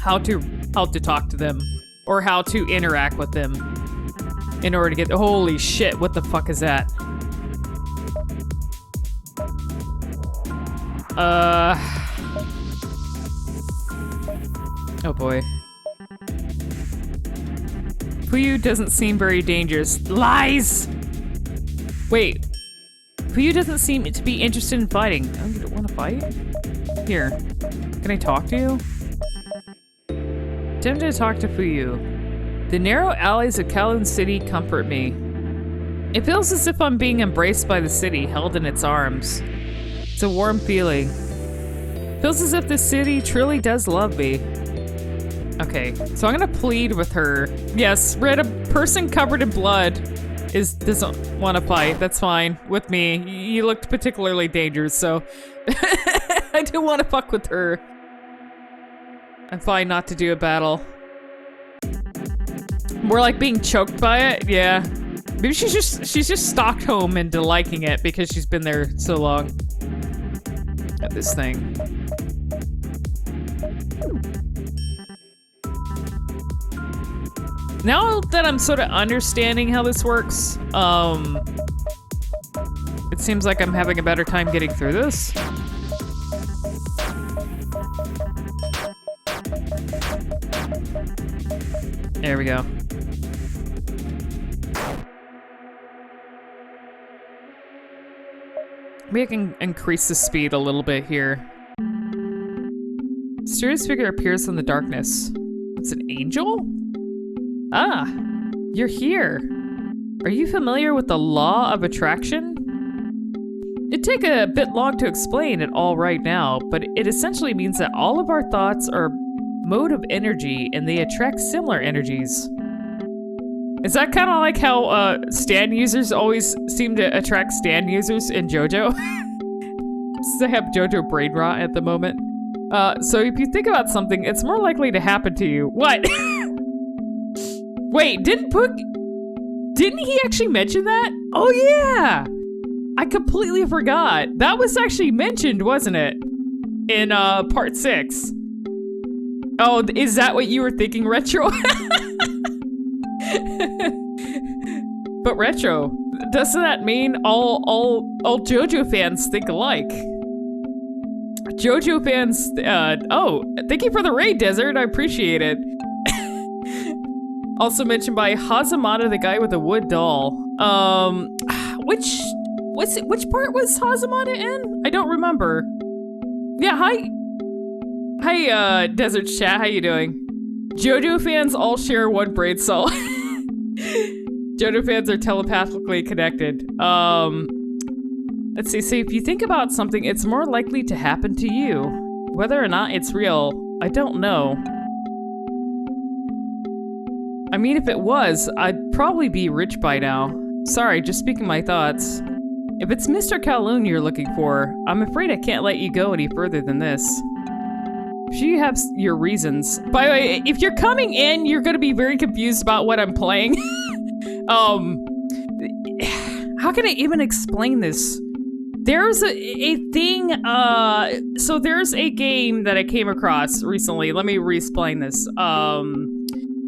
how to talk to them or how to interact with them in order to get. Holy shit! What the fuck is that? Oh boy. Puyu doesn't seem very dangerous. Lies! Wait. Puyu doesn't seem to be interested in fighting. Oh, you don't want to fight? Here. Can I talk to you? Tempted to talk to Puyu. The narrow alleys of Kowloon City comfort me. It feels as if I'm being embraced by the city, held in its arms. It's a warm feeling. Feels as if the city truly does love me. Okay, so I'm gonna plead with her. Yes, a person covered in blood doesn't want to fight. That's fine with me. You looked particularly dangerous, so I do want to fuck with her. I'm fine not to do a battle. More like being choked by it. Yeah, maybe she's just Stockholm into liking it because she's been there so long. At this thing. Now that I'm sort of understanding how this works, it seems like I'm having a better time getting through this. There we go. Maybe I can increase the speed a little bit here. Mysterious figure appears in the darkness. It's an angel? Ah, you're here. Are you familiar with the law of attraction? It'd take a bit long to explain it all right now, but it essentially means that all of our thoughts are mode of energy and they attract similar energies. Is that kind of like how stand users always seem to attract stand users in JoJo? Since I have JoJo brain rot at the moment. So if you think about something, it's more likely to happen to you. What? Wait, didn't he actually mention that? Oh yeah! I completely forgot. That was actually mentioned, wasn't it? In part 6. Oh, is that what you were thinking, Retro? But Retro, doesn't that mean all JoJo fans think alike? JoJo fans, oh, thank you for the raid, Desert, I appreciate it. Also mentioned by Hazamada, the guy with the wood doll. Which part was Hazamada in? I don't remember. Yeah, hi, Desert Chat, how you doing? JoJo fans all share one brain cell. JoJo fans are telepathically connected. Let's see, so if you think about something, it's more likely to happen to you. Whether or not it's real, I don't know. I mean, if it was, I'd probably be rich by now. Sorry, just speaking my thoughts. If it's Mr. Kowloon you're looking for, I'm afraid I can't let you go any further than this. I'm sure you have your reasons. By the way, if you're coming in, you're gonna be very confused about what I'm playing. How can I even explain this? There's a thing, so there's a game that I came across recently. Let me re-explain this.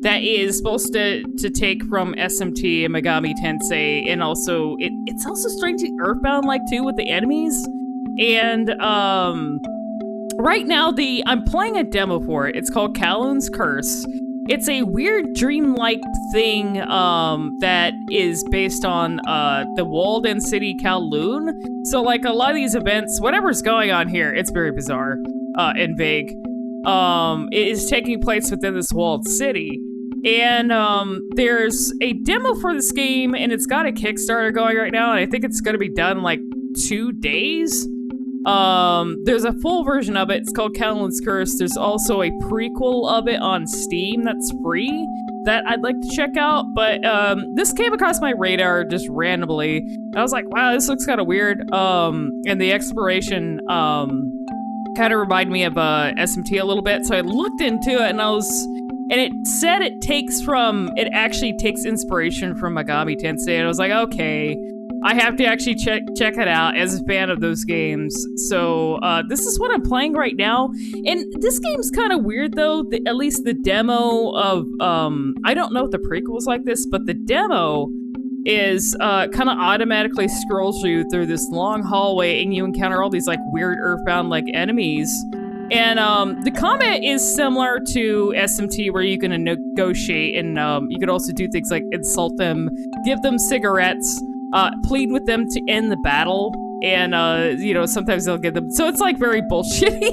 That is supposed to take from SMT and Megami Tensei, and also, it's also strangely Earthbound-like too with the enemies. And, right now I'm playing a demo for it. It's called Kowloon's Curse. It's a weird dream-like thing, that is based on, the walled-in city Kowloon. So, like, a lot of these events, whatever's going on here, it's very bizarre, and vague. It is taking place within this walled city. And, there's a demo for this game, and it's got a Kickstarter going right now, and I think it's gonna be done in, like, 2 days. There's a full version of it. It's called Kowloon's Curse. There's also a prequel of it on Steam that's free that I'd like to check out, but, this came across my radar just randomly. I was like, wow, this looks kind of weird. And the exploration, kind of reminded me of, SMT a little bit, so I looked into it, and it said it actually takes inspiration from Megami Tensei, and I was like, okay, I have to actually check it out as a fan of those games. So, this is what I'm playing right now, and this game's kind of weird though, at least the demo of, I don't know if the prequel's like this, but the demo is, kind of automatically scrolls you through this long hallway, and you encounter all these, like, weird Earthbound-like enemies. And, the combat is similar to SMT, where you can negotiate, and, you can also do things like insult them, give them cigarettes, plead with them to end the battle, and, you know, sometimes they'll get them. So it's, like, very bullshitty.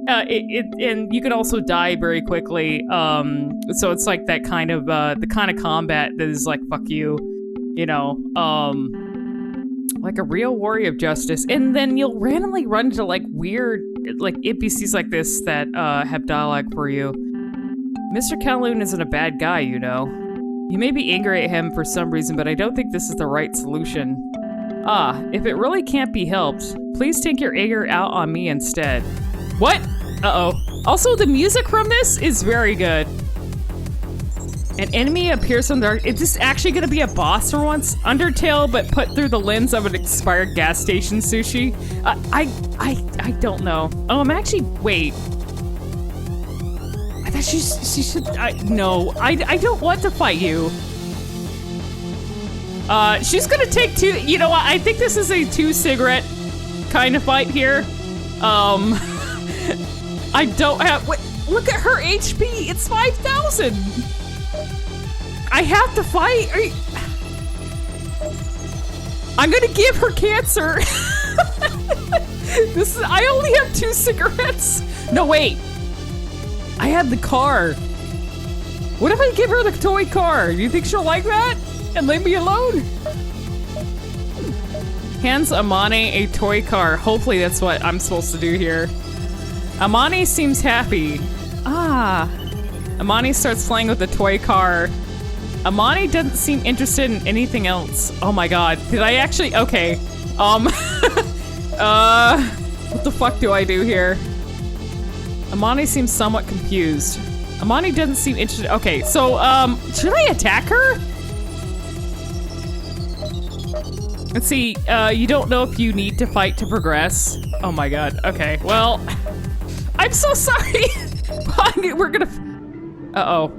And you can also die very quickly. So it's, like, that kind of, the kind of combat that is, like, fuck you, you know, like a real warrior of justice. And then you'll randomly run into, like, weird, like, NPCs like this that, have dialogue for you. Mr. Kowloon isn't a bad guy, you know. You may be angry at him for some reason, but I don't think this is the right solution. If it really can't be helped, please take your anger out on me instead. What? Uh-oh. Also, the music from this is very good. An enemy appears from the... Is this actually gonna be a boss for once? Undertale, but put through the lens of an expired gas station sushi? I don't know. Oh, I'm actually... Wait. I thought she should... No. I don't want to fight you. She's gonna take 2... You know what? I think this is a 2-cigarette kind of fight here. I don't have... Wait, look at her HP! It's 5,000! I have to fight. I'm gonna give her cancer. I only have 2 cigarettes. No, wait. I had the car. What if I give her the toy car? Do you think she'll like that? And leave me alone? Hands Amane a toy car. Hopefully that's what I'm supposed to do here. Amane seems happy. Amane starts playing with the toy car. Amane doesn't seem interested in anything else. Oh my god. Did I actually? Okay. What the fuck do I do here? Amane seems somewhat confused. Amane doesn't seem interested. Okay, so, should I attack her? Let's see, you don't know if you need to fight to progress. Oh my god, okay, well, I'm so sorry. We're gonna, uh-oh.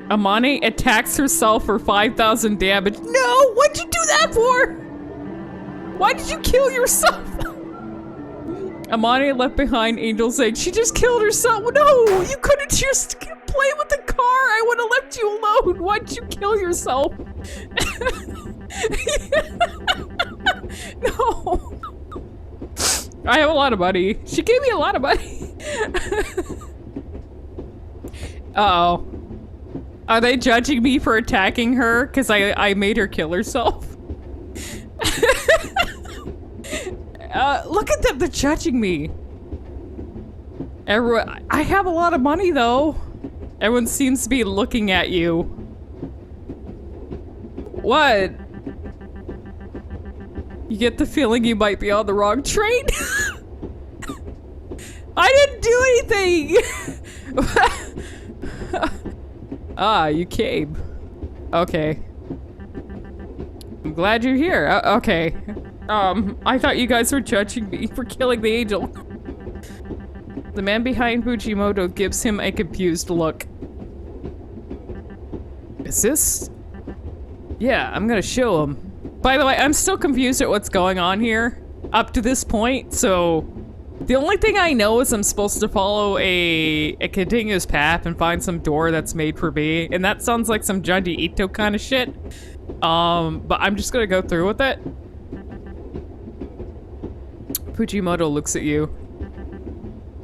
Amane attacks herself for 5,000 damage. No, what'd you do that for? Why did you kill yourself? Amani left behind, Angel saying, she just killed herself. No, you couldn't just play with the car. I would have left you alone. Why'd you kill yourself? No. I have a lot of money. She gave me a lot of money. Uh-oh. Are they judging me for attacking her? Because I made her kill herself? Look at them, they're judging me. Everyone, I have a lot of money though. Everyone seems to be looking at you. What? You get the feeling you might be on the wrong train? I didn't do anything! Ah, you came. Okay. I'm glad you're here. Okay. I thought you guys were judging me for killing the angel. The man behind Fujimoto gives him a confused look. Is this? Yeah, I'm gonna show him. By the way, I'm still confused at what's going on here up to this point, so the only thing I know is I'm supposed to follow a continuous path and find some door that's made for me, and that sounds like some Junji Ito kind of shit. But I'm just gonna go through with it. Fujimoto looks at you.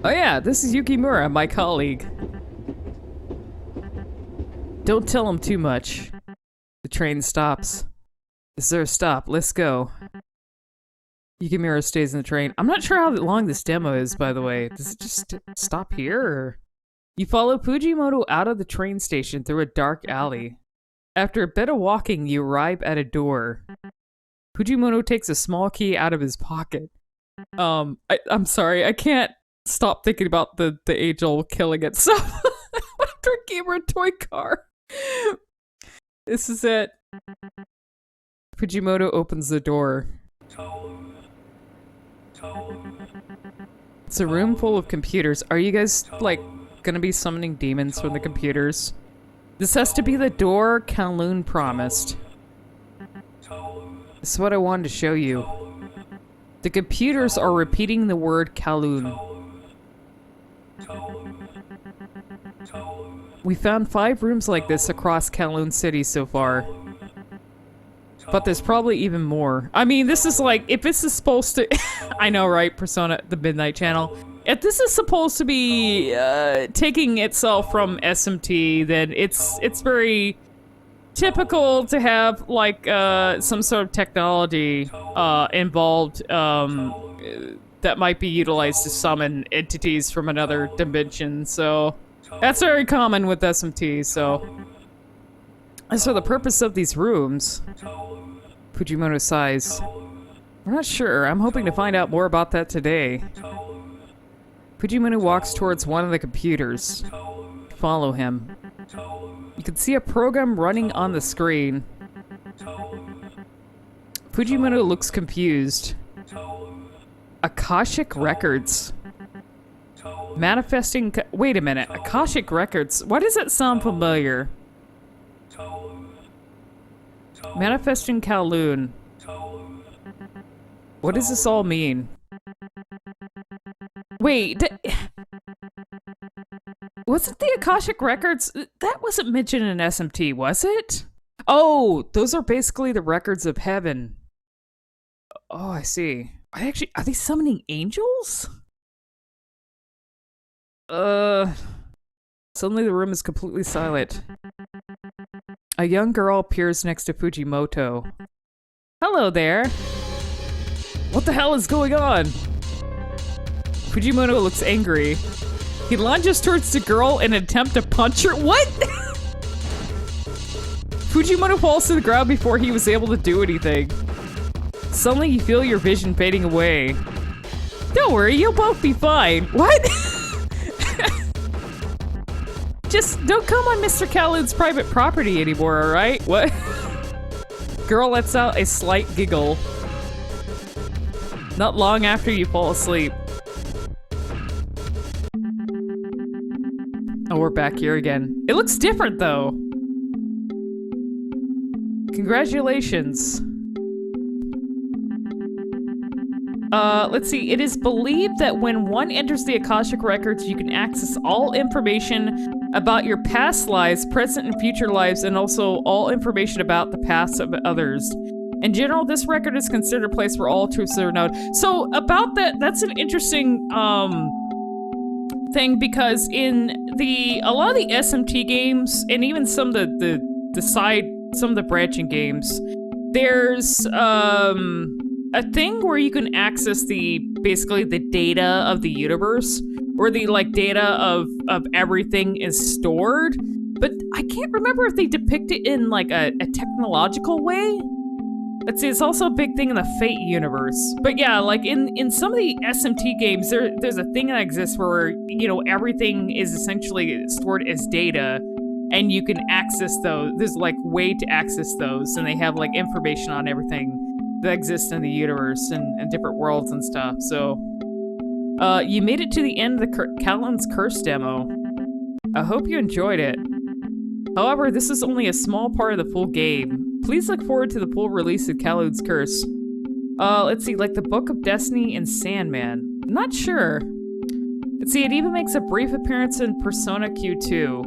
Oh yeah, this is Yukimura, my colleague. Don't tell him too much. The train stops. Is there a stop? Let's go. Yukimura stays in the train. I'm not sure how long this demo is, by the way. Does it just stop here, or? You follow Fujimoto out of the train station through a dark alley. After a bit of walking, you arrive at a door. Fujimoto takes a small key out of his pocket. I'm sorry, I can't stop thinking about the angel killing itself after it gave her a toy car. This is it. Fujimoto opens the door. It's a room full of computers. Are you guys, like, gonna be summoning demons from the computers? This has to be the door Kowloon promised. This is what I wanted to show you. The computers are repeating the word Kowloon. We found 5 rooms like this across Kowloon City so far. But there's probably even more. I mean, this is like, if this is supposed to... I know, right? Persona, the Midnight Channel. If this is supposed to be taking itself from SMT, then it's very typical to have, like, some sort of technology involved that might be utilized to summon entities from another dimension, so... That's very common with SMT, so... As for the purpose of these rooms... Fujimoto sighs. We're not sure. I'm hoping to find out more about that today. Fujimoto walks towards one of the computers. Follow him. You can see a program running on the screen. Fujimoto looks confused. Akashic Records. Manifesting... Wait a minute. Akashic Records. Why does that sound familiar? Manifesting Kowloon. What does this all mean? Wait, wasn't the Akashic Records... That wasn't mentioned in SMT, was it? Oh, those are basically the records of heaven. Oh, I see. Are they summoning angels? Suddenly the room is completely silent. A young girl appears next to Fujimoto. Hello there. What the hell is going on? Fujimoto looks angry. He lunges towards the girl in an attempt to punch her. What? Fujimoto falls to the ground before he was able to do anything. Suddenly you feel your vision fading away. Don't worry, you'll both be fine. What? Just don't come on Mr. Kowloon's private property anymore, alright? What? Girl lets out a slight giggle. Not long after you fall asleep. Oh, we're back here again. It looks different, though. Congratulations. Let's see. It is believed that when one enters the Akashic Records, you can access all information about your past lives, present and future lives, and also all information about the past of others. In general, this record is considered a place where all truths are known. So about that, that's an interesting thing, because in a lot of the SMT games, and even some of some of the branching games, there's a thing where you can access basically the data of the universe, where the data of everything is stored. But I can't remember if they depict it in a technological way. Let's see, it's also a big thing in the Fate universe. But yeah, in some of the SMT games, there's a thing that exists where, everything is essentially stored as data, and you can access those. There's way to access those, and they have information on everything that exists in the universe and different worlds and stuff. So, you made it to the end of the Kowloon's Curse demo. I hope you enjoyed it. However, this is only a small part of the full game. Please look forward to the full release of Kowloon's Curse. Let's see, the Book of Destiny and Sandman. I'm not sure. Let's see, it even makes a brief appearance in Persona Q2.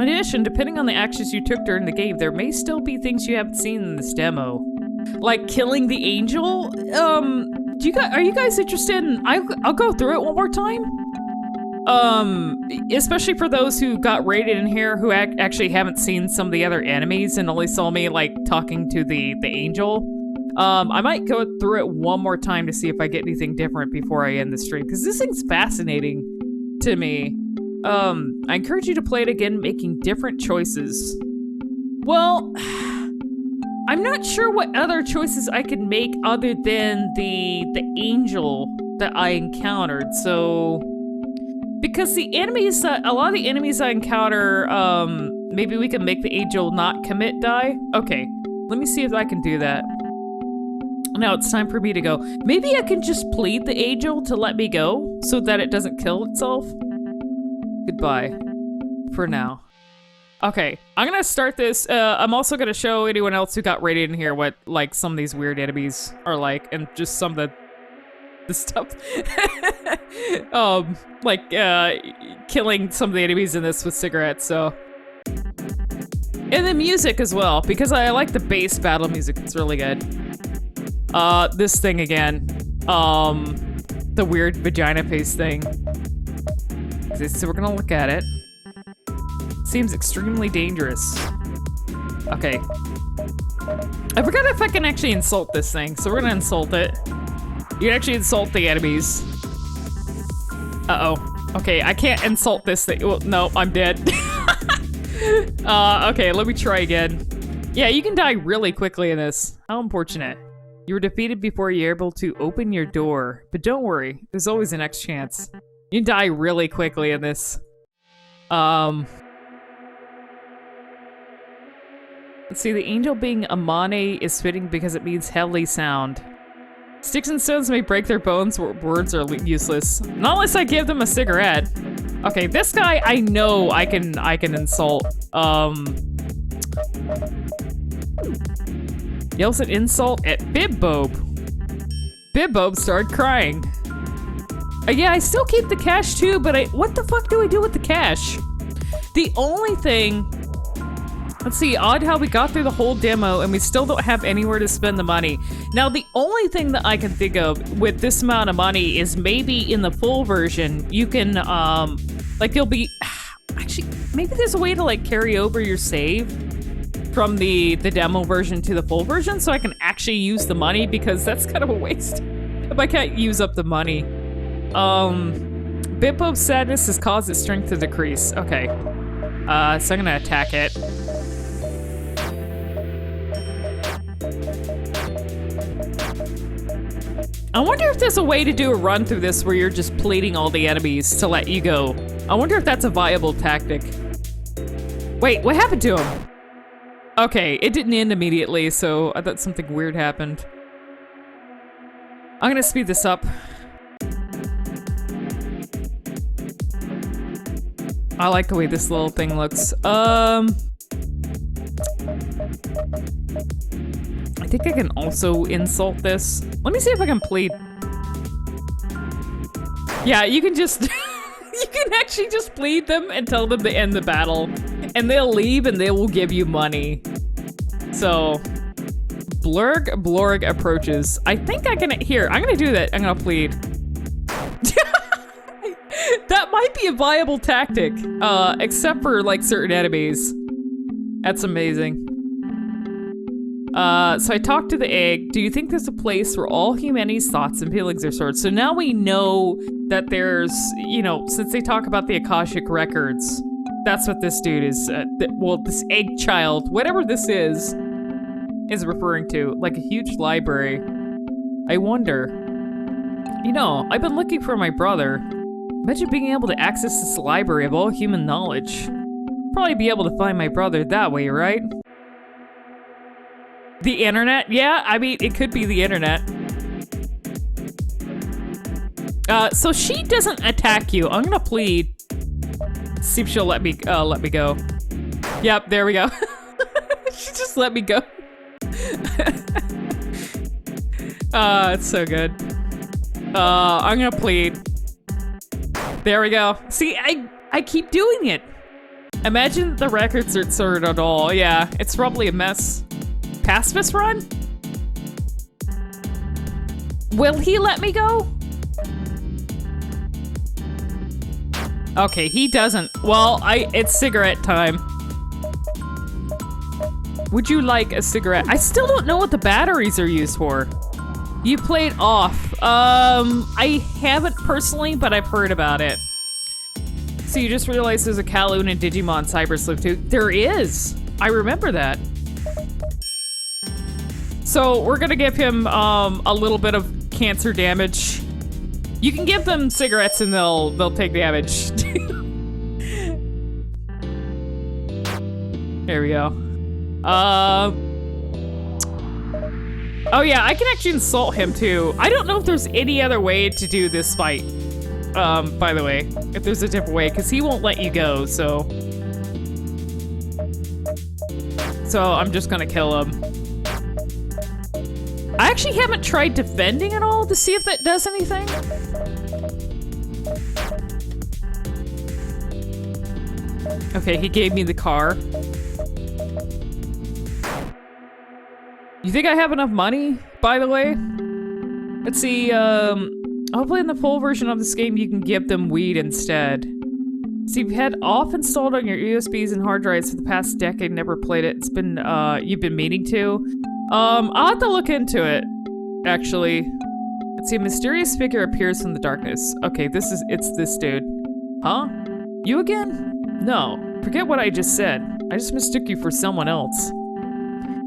In addition, depending on the actions you took during the game, there may still be things you haven't seen in this demo. Like killing the angel? Are you guys interested in... I'll go through it one more time. Especially for those who got rated in here who actually haven't seen some of the other enemies and only saw me talking to the angel. I might go through it one more time to see if I get anything different before I end the stream, because this thing's fascinating to me. I encourage you to play it again, making different choices. Well, I'm not sure what other choices I could make other than the angel that I encountered, so... Because the enemies, a lot of the enemies I encounter, maybe we can make the angel not commit die? Okay, let me see if I can do that. Now it's time for me to go. Maybe I can just plead the angel to let me go so that it doesn't kill itself. Goodbye. For now. Okay, I'm gonna start this. I'm also gonna show anyone else who got rated in here what, some of these weird enemies are like, and just some of the stuff. Killing some of the enemies in this with cigarettes, so. And the music as well, because I like the bass battle music, it's really good. This thing again. The weird vagina face thing. So we're gonna look at it. Seems extremely dangerous. Okay. I forgot if I can actually insult this thing, so we're gonna insult it. You can actually insult the enemies. Uh-oh. Okay, I can't insult this thing. Well, no, I'm dead. Okay, let me try again. Yeah, you can die really quickly in this. How unfortunate. You were defeated before you were able to open your door. But don't worry, there's always a next chance. You can die really quickly in this. Let's see, the angel being Amane is fitting because it means heavenly sound. Sticks and stones may break their bones, words are useless. Not unless I give them a cigarette. Okay, this guy I know I can insult. Yells an insult at Bibbob. Bibbob started crying. Yeah, I still keep the cash too, but what the fuck do I do with the cash? The only thing... Let's see, odd how we got through the whole demo and we still don't have anywhere to spend the money. Now, the only thing that I can think of with this amount of money is maybe in the full version, you can, you'll be... Actually, maybe there's a way to, carry over your save from the demo version to the full version so I can actually use the money, because that's kind of a waste if I can't use up the money. Bibbo's sadness has caused its strength to decrease. Okay. So I'm gonna attack it. I wonder if there's a way to do a run through this where you're just pleading all the enemies to let you go. I wonder if that's a viable tactic. Wait, what happened to him? Okay, it didn't end immediately, so I thought something weird happened. I'm gonna speed this up. I like the way this little thing looks. I think I can also insult this. Let me see if I can plead. Yeah, you can just... you can actually just plead them and tell them to end the battle. And they'll leave and they will give you money. So... Blurg approaches. I think I can... Here, I'm gonna do that. I'm gonna plead. That might be a viable tactic. Except for, like, certain enemies. That's amazing. So I talked to the egg. Do you think there's a place where all humanity's thoughts and feelings are stored? So now we know that there's, you know, since they talk about the Akashic records, that's what this dude is, well, this egg child, whatever this is referring to, like a huge library. I wonder, you know, I've been looking for my brother. Imagine being able to access this library of all human knowledge. Probably be able to find my brother that way, right? The internet? Yeah, I mean, it could be the internet. So she doesn't attack you. I'm gonna plead. See if she'll let me go. Yep, there we go. She just let me go. It's so good. I'm gonna plead. There we go. See, I keep doing it. Imagine the records are sorted at all. Yeah, it's probably a mess. Pacifist run? Will he let me go? Okay, he doesn't. Well, it's cigarette time. Would you like a cigarette? I still don't know what the batteries are used for. You played off. I haven't personally, but I've heard about it. So you just realized there's a Kowloon and Digimon Cyber Sleuth too? There is! I remember that. So we're gonna give him a little bit of cancer damage. You can give them cigarettes and they'll take damage. There we go. Oh yeah, I can actually insult him too. I don't know if there's any other way to do this fight. By the way, if there's a different way, because he won't let you go, so I'm just gonna kill him. I actually haven't tried defending at all to see if that does anything. Okay, he gave me the car. You think I have enough money, by the way? Let's see, hopefully in the full version of this game you can give them weed instead. So you've had off installed on your USBs and hard drives for the past decade, never played it. It's been, you've been meaning to. I'll have to look into it, actually. Let's see, a mysterious figure appears from the darkness. Okay, it's this dude. Huh? You again? No, forget what I just said. I just mistook you for someone else.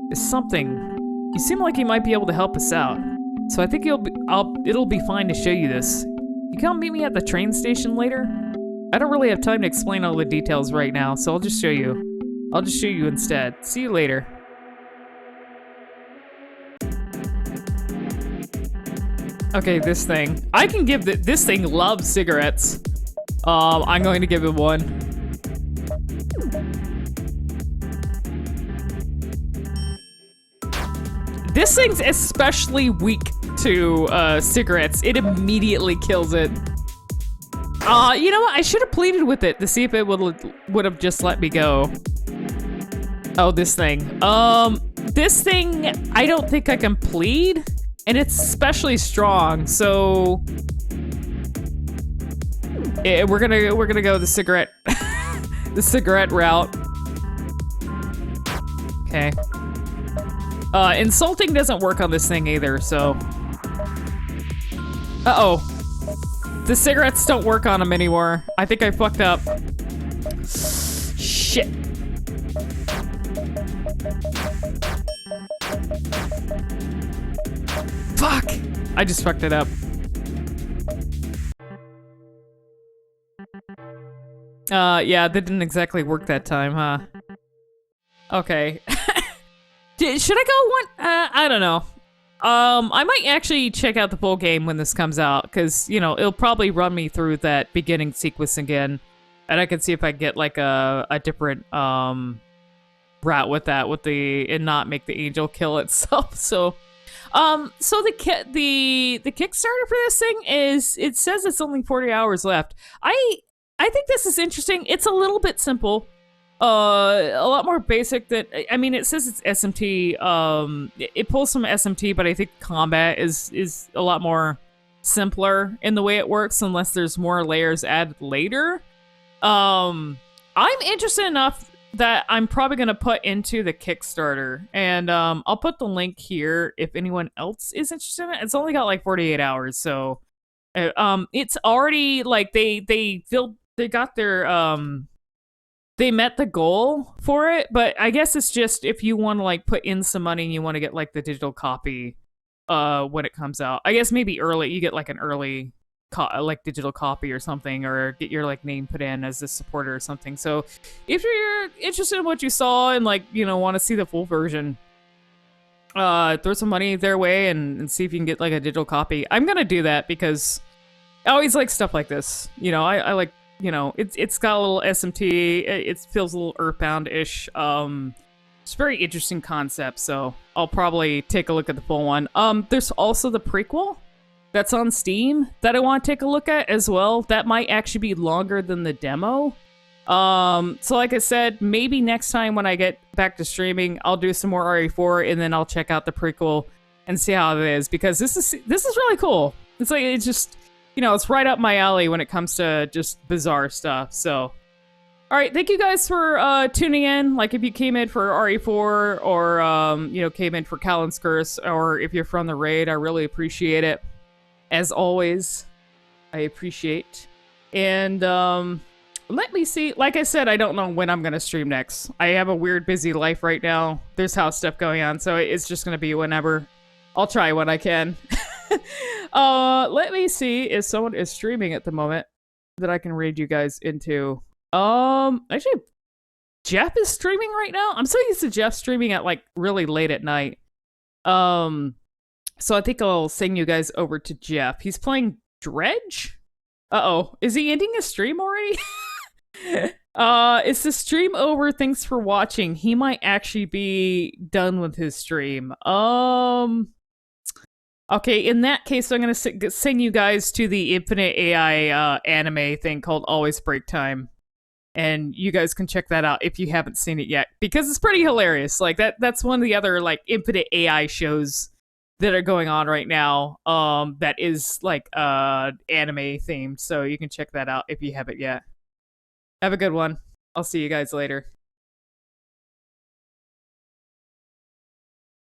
There's something. You seem like you might be able to help us out. So I think it'll be fine to show you this. You come meet me at the train station later? I don't really have time to explain all the details right now, so I'll just show you. I'll just show you instead. See you later. Okay, this thing. I can give this thing loves cigarettes. I'm going to give it one. This thing's especially weak to cigarettes. It immediately kills it. You know what? I should have pleaded with it to see if it would have just let me go. Oh, this thing. This thing, I don't think I can plead, and it's especially strong. So we're gonna go the cigarette, the cigarette route. Okay. Insulting doesn't work on this thing either, so... Uh-oh. The cigarettes don't work on him anymore. I think I fucked up. Shit. Fuck! I just fucked it up. Yeah, that didn't exactly work that time, huh? Okay. Should I go one? I don't know. I might actually check out the full game when this comes out, because, you know, it'll probably run me through that beginning sequence again, and I can see if I get, like, a different, route with that, and not make the angel kill itself. So the Kickstarter for this thing is, it says it's only 40 hours left. I think this is interesting. It's a little bit simple. A lot more basic that, I mean, it says it's SMT. It pulls from SMT, but I think combat is a lot more simpler in the way it works, unless there's more layers added later. I'm interested enough that I'm probably going to put into the Kickstarter, and I'll put the link here if anyone else is interested in it. It's only got like 48 hours, so it's already like they got their they met the goal for it, but I guess it's just if you want to like put in some money and you want to get like the digital copy when it comes out. I guess maybe early, you get like an early like digital copy or something, or get your like name put in as a supporter or something. So if you're interested in what you saw and like, you know, want to see the full version, throw some money their way and see if you can get like a digital copy. I'm gonna do that because I always like stuff like this. You know, I like, you know, it's got a little SMT. It feels a little Earthbound-ish. It's a very interesting concept, so I'll probably take a look at the full one. There's also the prequel that's on Steam that I want to take a look at as well. That might actually be longer than the demo. So like I said, maybe next time when I get back to streaming, I'll do some more RE4 and then I'll check out the prequel and see how it is, because this is really cool. It's like, it's just, you know, it's right up my alley when it comes to just bizarre stuff. So, all right, thank you guys for tuning in. Like, if you came in for RE4 or you know, came in for Kowloon's Curse, or if you're from the raid, I really appreciate it. As always, I appreciate. And let me see. Like I said, I don't know when I'm gonna stream next. I have a weird busy life right now. There's house stuff going on, so it's just gonna be whenever. I'll try when I can. Let me see if someone is streaming at the moment that I can raid you guys into. Actually, Jeff is streaming right now. I'm so used to Jeff streaming at like really late at night. So I think I'll send you guys over to Jeff. He's playing Dredge? Uh-oh. Is he ending his stream already? Is the stream over? Thanks for watching. He might actually be done with his stream. Okay, in that case, I'm going to send you guys to the Infinite AI anime thing called Always Break Time. And you guys can check that out if you haven't seen it yet, because it's pretty hilarious. Like, that's one of the other like Infinite AI shows that are going on right now, that is like anime themed, so you can check that out if you haven't yet. Have a good one. I'll see you guys later.